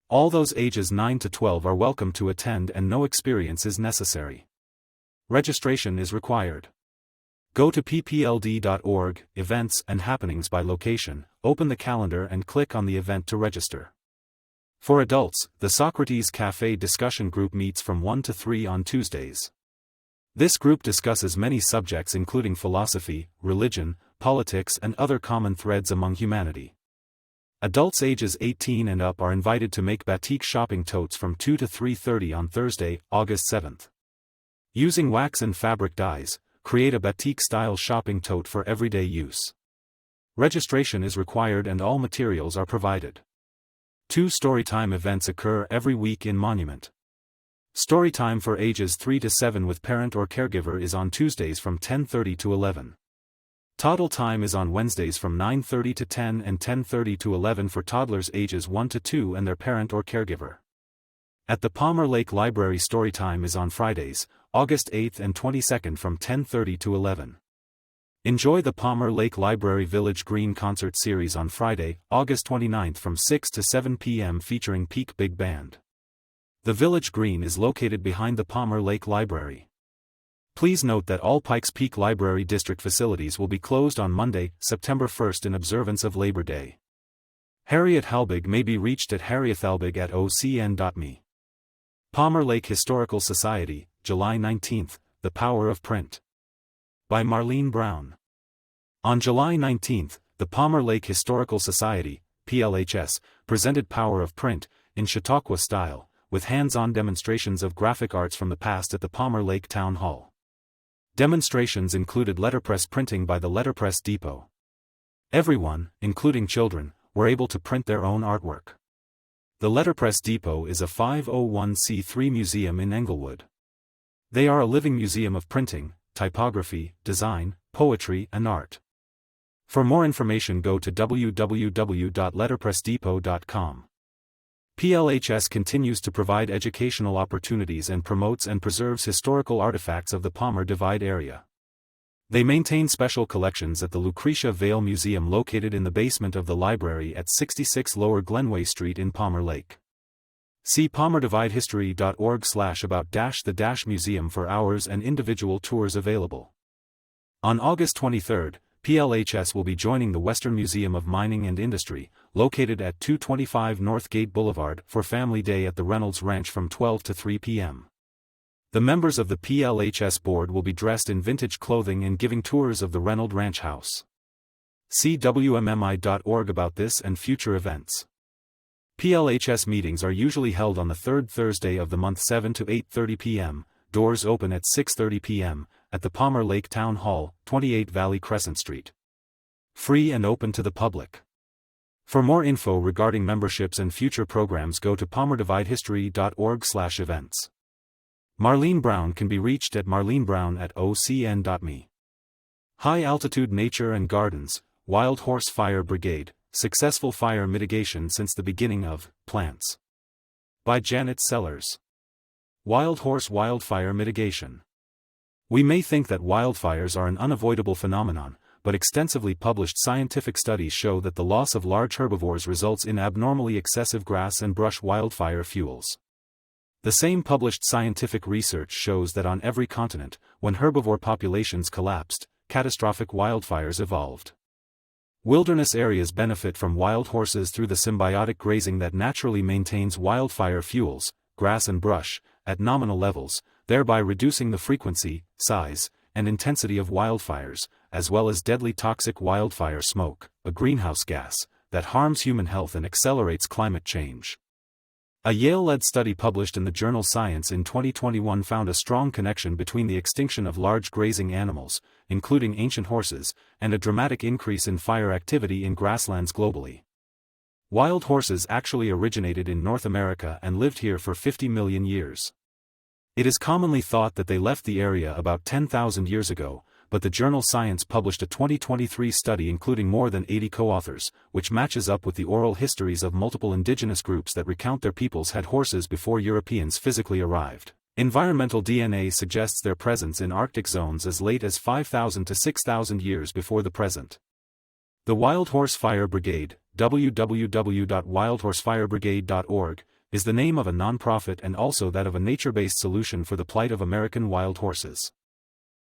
All those ages 9 to 12 are welcome to attend and no experience is necessary. Registration is required. Go to ppld.org, Events and Happenings by location, open the calendar and click on the event to register. For adults, the Socrates Cafe discussion group meets from 1 to 3 on Tuesdays. This group discusses many subjects including philosophy, religion, politics and other common threads among humanity. Adults ages 18 and up are invited to make batik shopping totes from 2 to 3:30 on Thursday, August 7th. Using wax and fabric dyes, create a batik-style shopping tote for everyday use. Registration is required and all materials are provided. 2 Storytime events occur every week in Monument. Storytime for ages 3 to 7 with parent or caregiver is on Tuesdays from 10:30 to 11. Toddle Time is on Wednesdays from 9:30 to 10 and 10:30 to 11 for toddlers ages 1 to 2 and their parent or caregiver. At the Palmer Lake Library Storytime is on Fridays, August 8th and 22nd from 10:30 to 11. Enjoy the Palmer Lake Library Village Green Concert Series on Friday, August 29 from 6 to 7 p.m. featuring Peak Big Band. The Village Green is located behind the Palmer Lake Library. Please note that all Pikes Peak Library District facilities will be closed on Monday, September 1 in observance of Labor Day. Harriet Halbig may be reached at harriethalbig@ocn.me. Palmer Lake Historical Society, July 19, The Power of Print. By Marlene Brown. On July 19, the Palmer Lake Historical Society, PLHS, presented Power of Print, in Chautauqua style, with hands-on demonstrations of graphic arts from the past at the Palmer Lake Town Hall. Demonstrations included letterpress printing by the Letterpress Depot. Everyone, including children, were able to print their own artwork. The Letterpress Depot is a 501c3 museum in Englewood. They are a living museum of printing, typography, design, poetry and art. For more information go to www.letterpressdepot.com. PLHS continues to provide educational opportunities and promotes and preserves historical artifacts of the Palmer Divide area. They maintain special collections at the Lucretia Vale Museum located in the basement of the library at 66 Lower Glenway Street in Palmer Lake. See palmerdividehistory.org/about-the-museum for hours and individual tours available. On August 23, PLHS will be joining the Western Museum of Mining and Industry, located at 225 North Gate Boulevard, for Family Day at the Reynolds Ranch from 12 to 3 p.m. The members of the PLHS board will be dressed in vintage clothing and giving tours of the Reynolds Ranch House. See WMMI.org about this and future events. PLHS meetings are usually held on the third Thursday of the month 7 to 8:30 p.m., doors open at 6:30 p.m., at the Palmer Lake Town Hall, 28 Valley Crescent Street. Free and open to the public. For more info regarding memberships and future programs go to palmerdividehistory.org/events. Marlene Brown can be reached at marlenebrown@ocn.me. High Altitude Nature and Gardens, Wild Horse Fire Brigade, Successful Fire Mitigation Since the Beginning of Plants. By Janet Sellers. Wild Horse Wildfire Mitigation. We may think that wildfires are an unavoidable phenomenon, but extensively published scientific studies show that the loss of large herbivores results in abnormally excessive grass and brush wildfire fuels. The same published scientific research shows that on every continent, when herbivore populations collapsed, catastrophic wildfires evolved. Wilderness areas benefit from wild horses through the symbiotic grazing that naturally maintains wildfire fuels, grass and brush, at nominal levels, thereby reducing the frequency, size, and intensity of wildfires, as well as deadly toxic wildfire smoke, a greenhouse gas, that harms human health and accelerates climate change. A Yale-led study published in the journal Science in 2021 found a strong connection between the extinction of large grazing animals, including ancient horses, and a dramatic increase in fire activity in grasslands globally. Wild horses actually originated in North America and lived here for 50 million years. It is commonly thought that they left the area about 10,000 years ago, but the journal Science published a 2023 study including more than 80 co-authors, which matches up with the oral histories of multiple indigenous groups that recount their peoples had horses before Europeans physically arrived. Environmental DNA suggests their presence in Arctic zones as late as 5,000 to 6,000 years before the present. The Wild Horse Fire Brigade, www.wildhorsefirebrigade.org, is the name of a nonprofit and also that of a nature-based solution for the plight of American wild horses.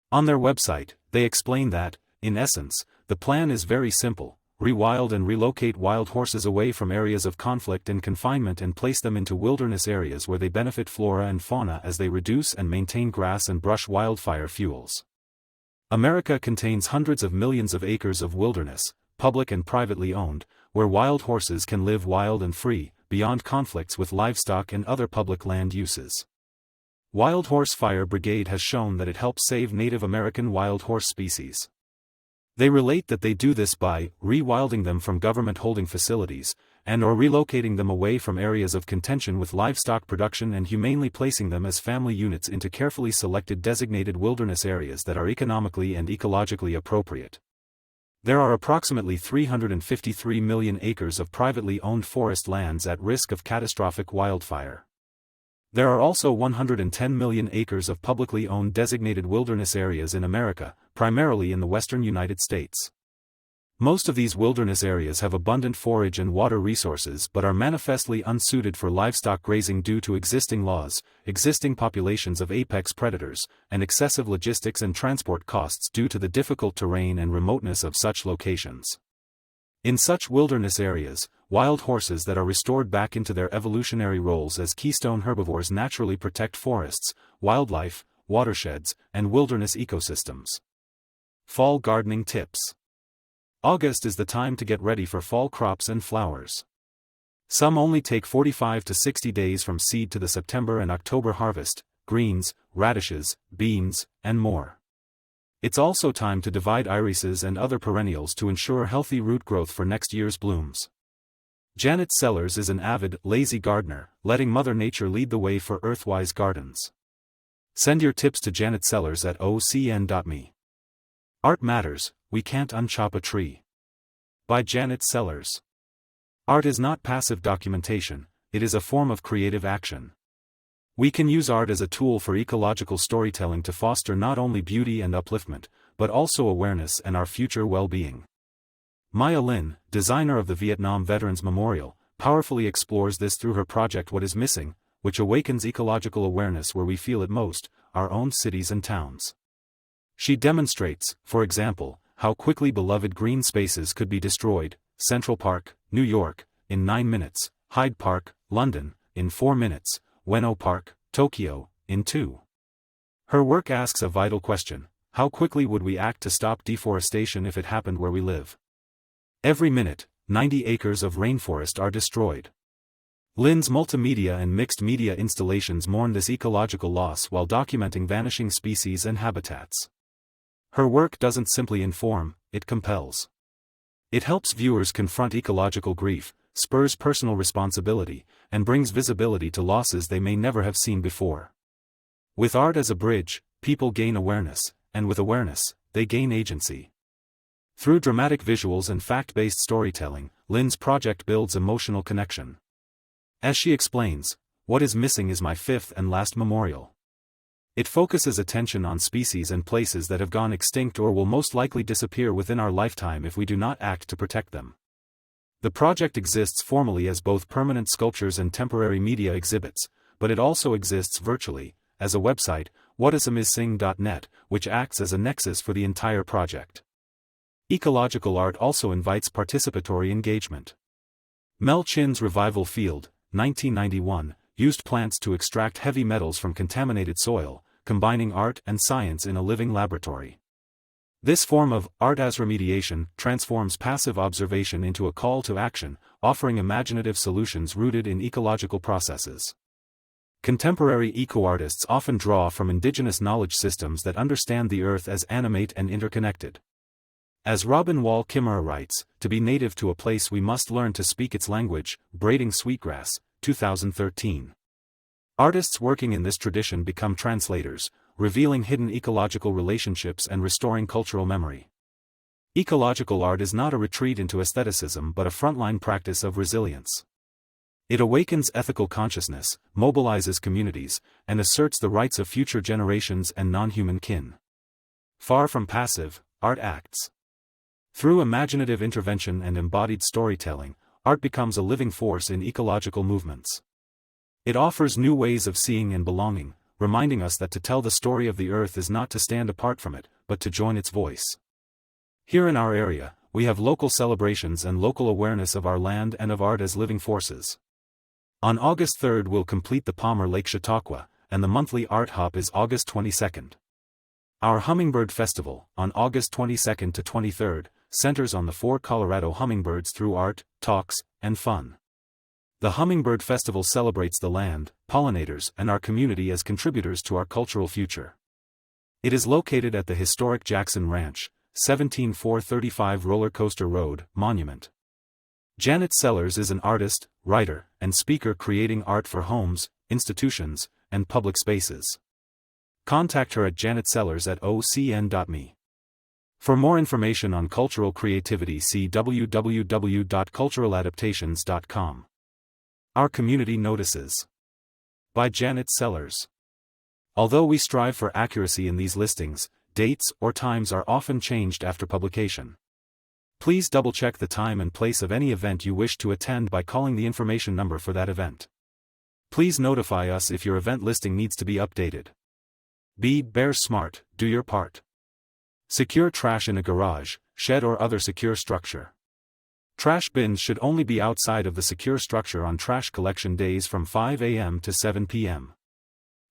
On their website, they explain that, in essence, the plan is very simple: rewild and relocate wild horses away from areas of conflict and confinement and place them into wilderness areas where they benefit flora and fauna as they reduce and maintain grass and brush wildfire fuels. America contains hundreds of millions of acres of wilderness, public and privately owned, where wild horses can live wild and free, beyond conflicts with livestock and other public land uses. Wild Horse Fire Brigade has shown that it helps save Native American wild horse species. They relate that they do this by rewilding them from government holding facilities, and/or relocating them away from areas of contention with livestock production and humanely placing them as family units into carefully selected designated wilderness areas that are economically and ecologically appropriate. There are approximately 353 million acres of privately owned forest lands at risk of catastrophic wildfire. There are also 110 million acres of publicly owned designated wilderness areas in America, primarily in the western United States. Most of these wilderness areas have abundant forage and water resources but are manifestly unsuited for livestock grazing due to existing laws, existing populations of apex predators, and excessive logistics and transport costs due to the difficult terrain and remoteness of such locations. In such wilderness areas, wild horses that are restored back into their evolutionary roles as keystone herbivores naturally protect forests, wildlife, watersheds, and wilderness ecosystems. Fall gardening tips. August is the time to get ready for fall crops and flowers. Some only take 45 to 60 days from seed to the September and October harvest: greens, radishes, beans, and more. It's also time to divide irises and other perennials to ensure healthy root growth for next year's blooms. Janet Sellers is an avid, lazy gardener, letting Mother Nature lead the way for earthwise gardens. Send your tips to Janet Sellers at ocn.me. Art Matters, We Can't Unchop a Tree. By Janet Sellers. Art is not passive documentation, it is a form of creative action. We can use art as a tool for ecological storytelling to foster not only beauty and upliftment, but also awareness and our future well-being. Maya Lin, designer of the Vietnam Veterans Memorial, powerfully explores this through her project What is Missing, which awakens ecological awareness where we feel it most, our own cities and towns. She demonstrates, for example, how quickly beloved green spaces could be destroyed: Central Park, New York, in 9 minutes, Hyde Park, London, in 4 minutes, Ueno Park, Tokyo, in 2. Her work asks a vital question: how quickly would we act to stop deforestation if it happened where we live? Every minute, 90 acres of rainforest are destroyed. Lin's multimedia and mixed media installations mourn this ecological loss while documenting vanishing species and habitats. Her work doesn't simply inform, it compels. It helps viewers confront ecological grief, spurs personal responsibility, and brings visibility to losses they may never have seen before. With art as a bridge, people gain awareness, and with awareness, they gain agency. Through dramatic visuals and fact-based storytelling, Lin's project builds emotional connection. As she explains, What is Missing is my 5th and last memorial. It focuses attention on species and places that have gone extinct or will most likely disappear within our lifetime if we do not act to protect them. The project exists formally as both permanent sculptures and temporary media exhibits, but it also exists virtually, as a website, whatismissing.net, which acts as a nexus for the entire project. Ecological art also invites participatory engagement. Mel Chin's Revival Field, 1991, used plants to extract heavy metals from contaminated soil, combining art and science in a living laboratory. This form of art as remediation transforms passive observation into a call to action, offering imaginative solutions rooted in ecological processes. Contemporary eco-artists often draw from indigenous knowledge systems that understand the earth as animate and interconnected. As Robin Wall Kimmerer writes, to be native to a place we must learn to speak its language, Braiding Sweetgrass, 2013. Artists working in this tradition become translators, revealing hidden ecological relationships and restoring cultural memory. Ecological art is not a retreat into aestheticism but a frontline practice of resilience. It awakens ethical consciousness, mobilizes communities, and asserts the rights of future generations and non-human kin. Far from passive, art acts. Through imaginative intervention and embodied storytelling, art becomes a living force in ecological movements. It offers new ways of seeing and belonging, reminding us that to tell the story of the earth is not to stand apart from it, but to join its voice. Here in our area, we have local celebrations and local awareness of our land and of art as living forces. On August 3rd we'll complete the Palmer Lake Chautauqua, and the monthly Art Hop is August 22nd. Our Hummingbird Festival, on August 22nd to 23rd, centers on the 4 Colorado hummingbirds through art, talks, and fun. The Hummingbird Festival celebrates the land, pollinators, and our community as contributors to our cultural future. It is located at the historic Jackson Ranch, 17435 Roller Coaster Road, Monument. Janet Sellers is an artist, writer, and speaker creating art for homes, institutions, and public spaces. Contact her at janetsellers@ocn.me. For more information on cultural creativity, see www.culturaladaptations.com. Our Community Notices. By Janet Sellers. Although we strive for accuracy in these listings, dates, or times are often changed after publication. Please double-check the time and place of any event you wish to attend by calling the information number for that event. Please notify us if your event listing needs to be updated. Be Bears smart, do your part. Secure trash in a garage, shed or other secure structure. Trash bins should only be outside of the secure structure on trash collection days from 5 a.m. to 7 p.m.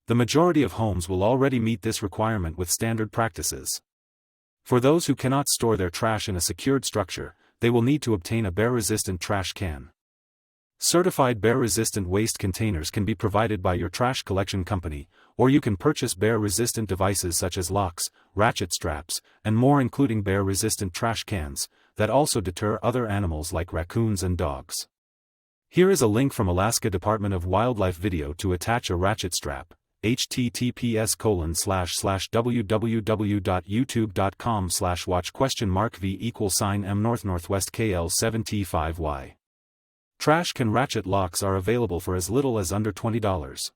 The majority of homes will already meet this requirement with standard practices. For those who cannot store their trash in a secured structure, they will need to obtain a bear-resistant trash can. Certified bear-resistant waste containers can be provided by your trash collection company, or you can purchase bear-resistant devices such as locks, ratchet straps, and more, including bear-resistant trash cans, that also deter other animals like raccoons and dogs. Here is a link from Alaska Department of Wildlife video to attach a ratchet strap. https://www.youtube.com/watch?v=m northwest KL 7T5Y. Trash can ratchet locks are available for as little as under $20.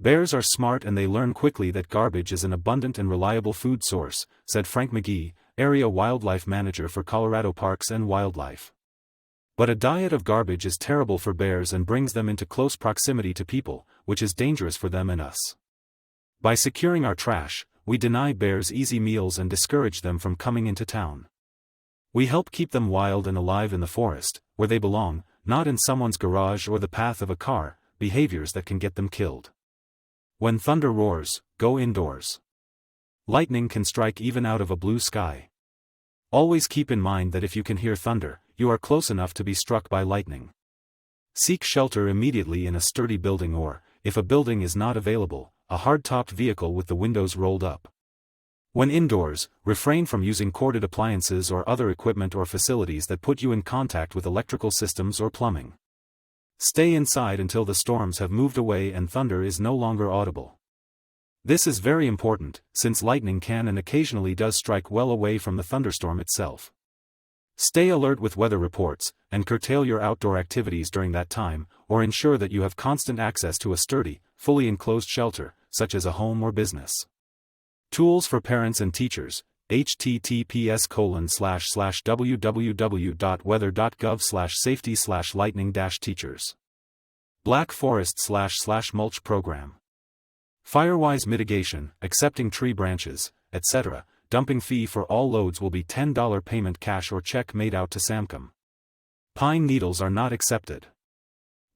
Bears are smart and they learn quickly that garbage is an abundant and reliable food source, said Frank McGee, Area Wildlife Manager for Colorado Parks and Wildlife. But a diet of garbage is terrible for bears and brings them into close proximity to people, which is dangerous for them and us. By securing our trash, we deny bears easy meals and discourage them from coming into town. We help keep them wild and alive in the forest, where they belong, not in someone's garage or the path of a car, behaviors that can get them killed. When thunder roars, go indoors. Lightning can strike even out of a blue sky. Always keep in mind that if you can hear thunder, you are close enough to be struck by lightning. Seek shelter immediately in a sturdy building or, if a building is not available, a hard-topped vehicle with the windows rolled up. When indoors, refrain from using corded appliances or other equipment or facilities that put you in contact with electrical systems or plumbing. Stay inside until the storms have moved away and thunder is no longer audible. This is very important, since lightning can and occasionally does strike well away from the thunderstorm itself. Stay alert with weather reports, and curtail your outdoor activities during that time, or ensure that you have constant access to a sturdy, fully enclosed shelter, such as a home or business. Tools for parents and teachers, https://www.weather.gov/safety/lightning-teachers. Black Forest/mulch program. Firewise mitigation, accepting tree branches, etc. Dumping fee for all loads will be $10 payment cash or check made out to Samcom. Pine needles are not accepted.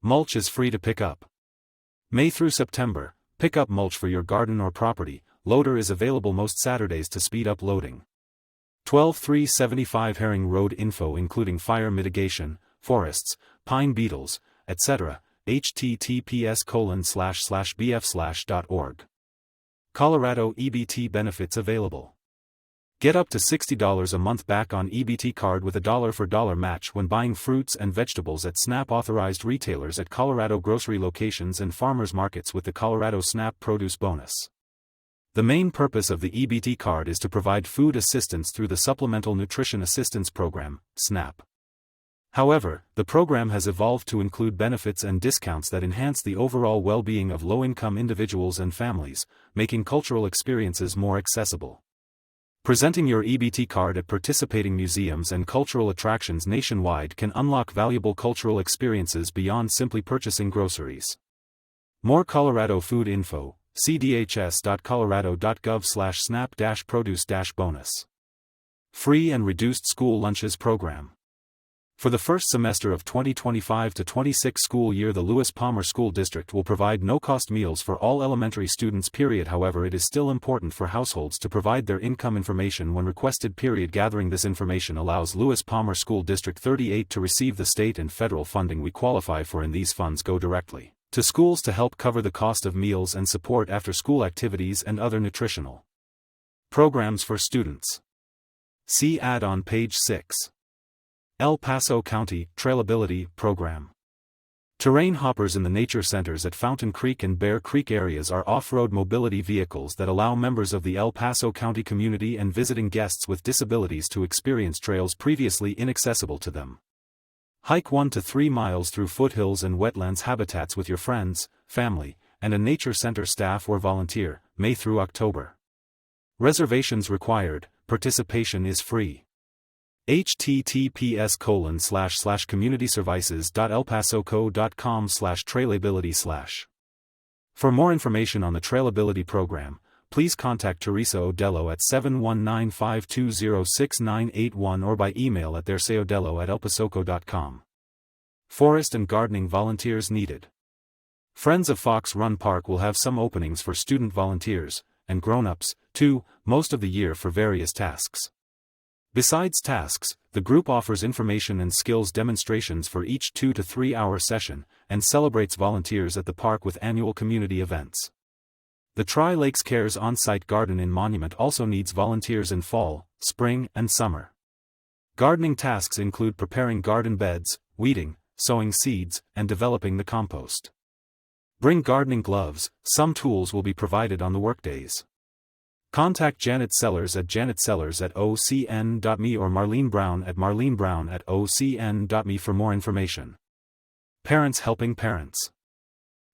Mulch is free to pick up. May through September, pick up mulch for your garden or property. Loader is available most Saturdays to speed up loading. 12375 Herring Road info including fire mitigation, forests, pine beetles, etc. https://bf/.org. Colorado EBT benefits available. Get up to $60 a month back on EBT card with a dollar-for-dollar match when buying fruits and vegetables at SNAP-authorized retailers at Colorado grocery locations and farmers markets with the Colorado SNAP Produce Bonus. The main purpose of the EBT card is to provide food assistance through the Supplemental Nutrition Assistance Program, SNAP. However, the program has evolved to include benefits and discounts that enhance the overall well-being of low-income individuals and families, making cultural experiences more accessible. Presenting your EBT card at participating museums and cultural attractions nationwide can unlock valuable cultural experiences beyond simply purchasing groceries. More Colorado food info, cdhs.colorado.gov/snap-produce-bonus. Free and reduced school lunches program. For the first semester of 2025-26 school year, the Lewis Palmer School District will provide no-cost meals for all elementary students. However, it is still important for households to provide their income information when requested. Gathering this information allows Lewis Palmer School District 38 to receive the state and federal funding we qualify for, and these funds go directly to schools to help cover the cost of meals and support after-school activities and other nutritional programs for students. See ad on page 6. El Paso County Trailability Program. Terrain hoppers in the nature centers at Fountain Creek and Bear Creek areas are off-road mobility vehicles that allow members of the El Paso County community and visiting guests with disabilities to experience trails previously inaccessible to them. Hike 1 to 3 miles through foothills and wetlands habitats with your friends, family, and a nature center staff or volunteer, May through October. Reservations required, participation is free. https://communityservices.elpasoco.com/trailability/. For more information on the Trailability program, please contact Teresa Odello at 719-520-6981 or by email at theirseodello@elpasoco.com. Forest and gardening volunteers needed. Friends of Fox Run Park will have some openings for student volunteers, and grown-ups, too, most of the year for various tasks. Besides tasks, the group offers information and skills demonstrations for each 2 to 3 hour session, and celebrates volunteers at the park with annual community events. The Tri-Lakes Cares on-site garden in Monument also needs volunteers in fall, spring, and summer. Gardening tasks include preparing garden beds, weeding, sowing seeds, and developing the compost. Bring gardening gloves, some tools will be provided on the workdays. Contact Janet Sellers at janetsellers@ocn.me or Marlene Brown at marlenebrown@ocn.me for more information. Parents helping parents.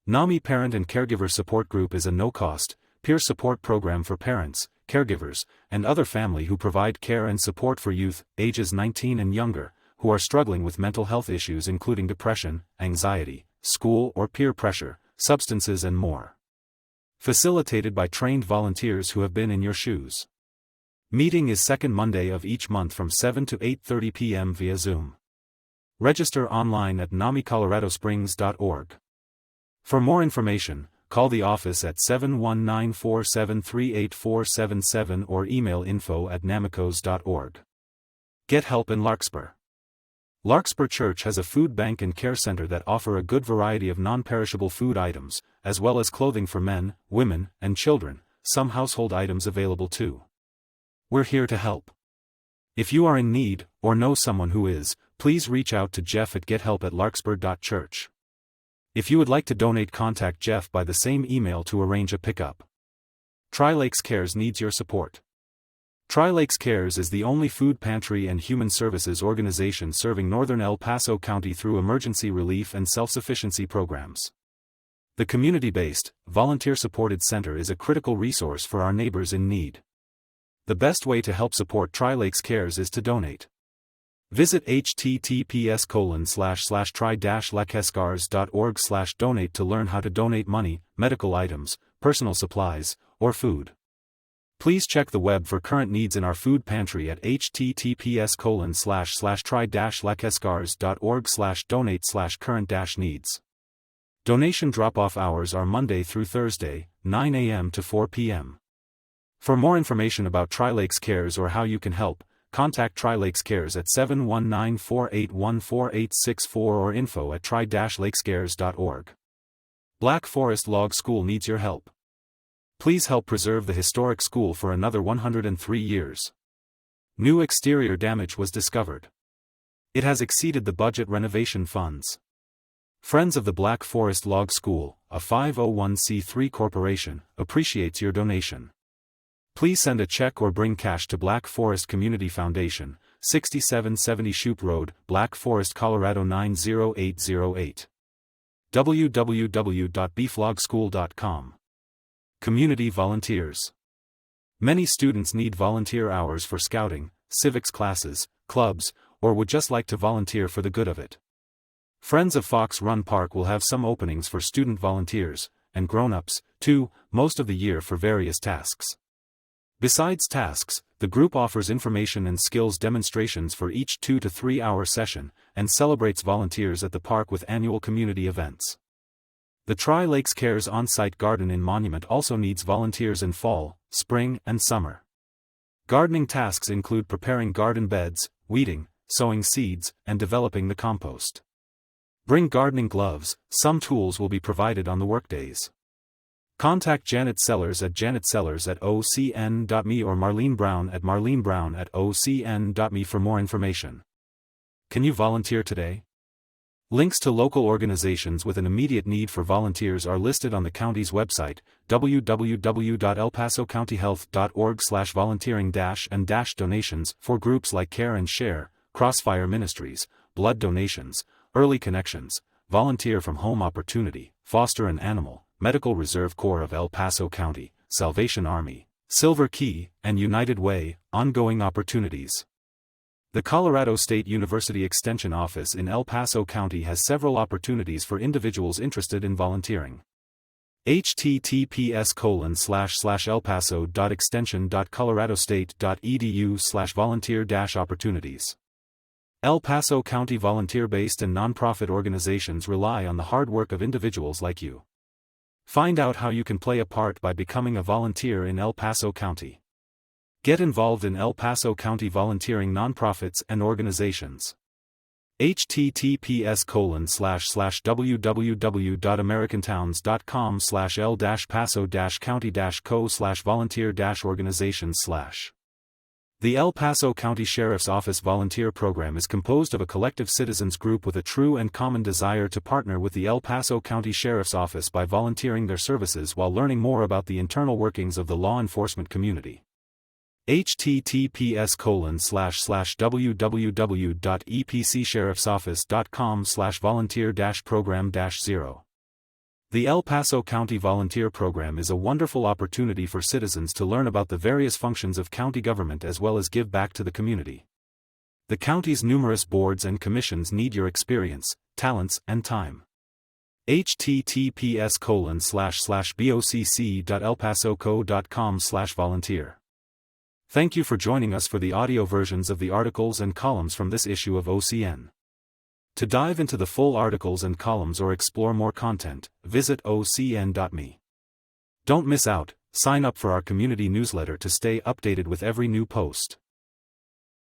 NAMI Parent and Caregiver Support Group is a no-cost, peer support program for parents, caregivers, and other family who provide care and support for youth, ages 19 and younger, who are struggling with mental health issues including depression, anxiety, school or peer pressure, substances and more. Facilitated by trained volunteers who have been in your shoes. Meeting is second Monday of each month from 7 to 8:30 p.m. via Zoom. Register online at namicoloradosprings.org. For more information, call the office at 719-473-8477 or email info@namicos.org. Get help in Larkspur. Larkspur Church has a food bank and care center that offer a good variety of non-perishable food items, as well as clothing for men, women, and children, some household items available too. We're here to help. If you are in need, or know someone who is, please reach out to Jeff at gethelp@larkspur.church. If you would like to donate, contact Jeff by the same email to arrange a pickup. Tri-Lakes Cares needs your support. Tri-Lakes Cares is the only food pantry and human services organization serving northern El Paso County through emergency relief and self-sufficiency programs. The community-based, volunteer-supported center is a critical resource for our neighbors in need. The best way to help support Tri-Lakes Cares is to donate. Visit https://tri-lakescars.org/donate to learn how to donate money, medical items, personal supplies, or food. Please check the web for current needs in our food pantry at https://tri-lakescars.org/donate/current-needs. Donation drop-off hours are Monday through Thursday, 9 a.m. to 4 p.m. For more information about Tri-Lakes Cares or how you can help, contact Tri-Lakes Cares at 719-481-4864 or info@tri-lakescares.org. Black Forest Log School needs your help. Please help preserve the historic school for another 103 years. New exterior damage was discovered. It has exceeded the budget renovation funds. Friends of the Black Forest Log School, a 501c3 corporation, appreciates your donation. Please send a check or bring cash to Black Forest Community Foundation, 6770 Shoup Road, Black Forest, Colorado 90808. www.beeflogschool.com. Community volunteers. Many students need volunteer hours for scouting, civics classes, clubs, or would just like to volunteer for the good of it. Friends of Fox Run Park will have some openings for student volunteers, and grown-ups, too, most of the year for various tasks. Besides tasks, the group offers information and skills demonstrations for each 2 to 3 hour session, and celebrates volunteers at the park with annual community events. The Tri-Lakes Cares on-site garden in Monument also needs volunteers in fall, spring, and summer. Gardening tasks include preparing garden beds, weeding, sowing seeds, and developing the compost. Bring gardening gloves, some tools will be provided on the workdays. Contact Janet Sellers at janetsellers@ocn.me or Marlene Brown at marlenebrown@ocn.me for more information. Can you volunteer today? Links to local organizations with an immediate need for volunteers are listed on the county's website, www.elpasocountyhealth.org/volunteering-and-donations for groups like Care and Share, Crossfire Ministries, Blood Donations, Early Connections, Volunteer from Home Opportunity, Foster an Animal, Medical Reserve Corps of El Paso County, Salvation Army, Silver Key, and United Way, ongoing opportunities. The Colorado State University Extension Office in El Paso County has several opportunities for individuals interested in volunteering. https://elpaso.extension.coloradostate.edu/volunteer-opportunities. El Paso County volunteer-based and nonprofit organizations rely on the hard work of individuals like you. Find out how you can play a part by becoming a volunteer in El Paso County. Get involved in El Paso County volunteering nonprofits and organizations. https://www.americantowns.com/el-paso-county-co/volunteer-organizations/. The El Paso County Sheriff's Office Volunteer Program is composed of a collective citizens group with a true and common desire to partner with the El Paso County Sheriff's Office by volunteering their services while learning more about the internal workings of the law enforcement community. https://www.epcsheriffsoffice.com/volunteer-program-0. The El Paso County Volunteer Program is a wonderful opportunity for citizens to learn about the various functions of county government as well as give back to the community. The county's numerous boards and commissions need your experience, talents, and time. https://bocc.elpasoco.com/volunteer. Thank you for joining us for the audio versions of the articles and columns from this issue of OCN. To dive into the full articles and columns or explore more content, visit ocn.me. Don't miss out, sign up for our community newsletter to stay updated with every new post.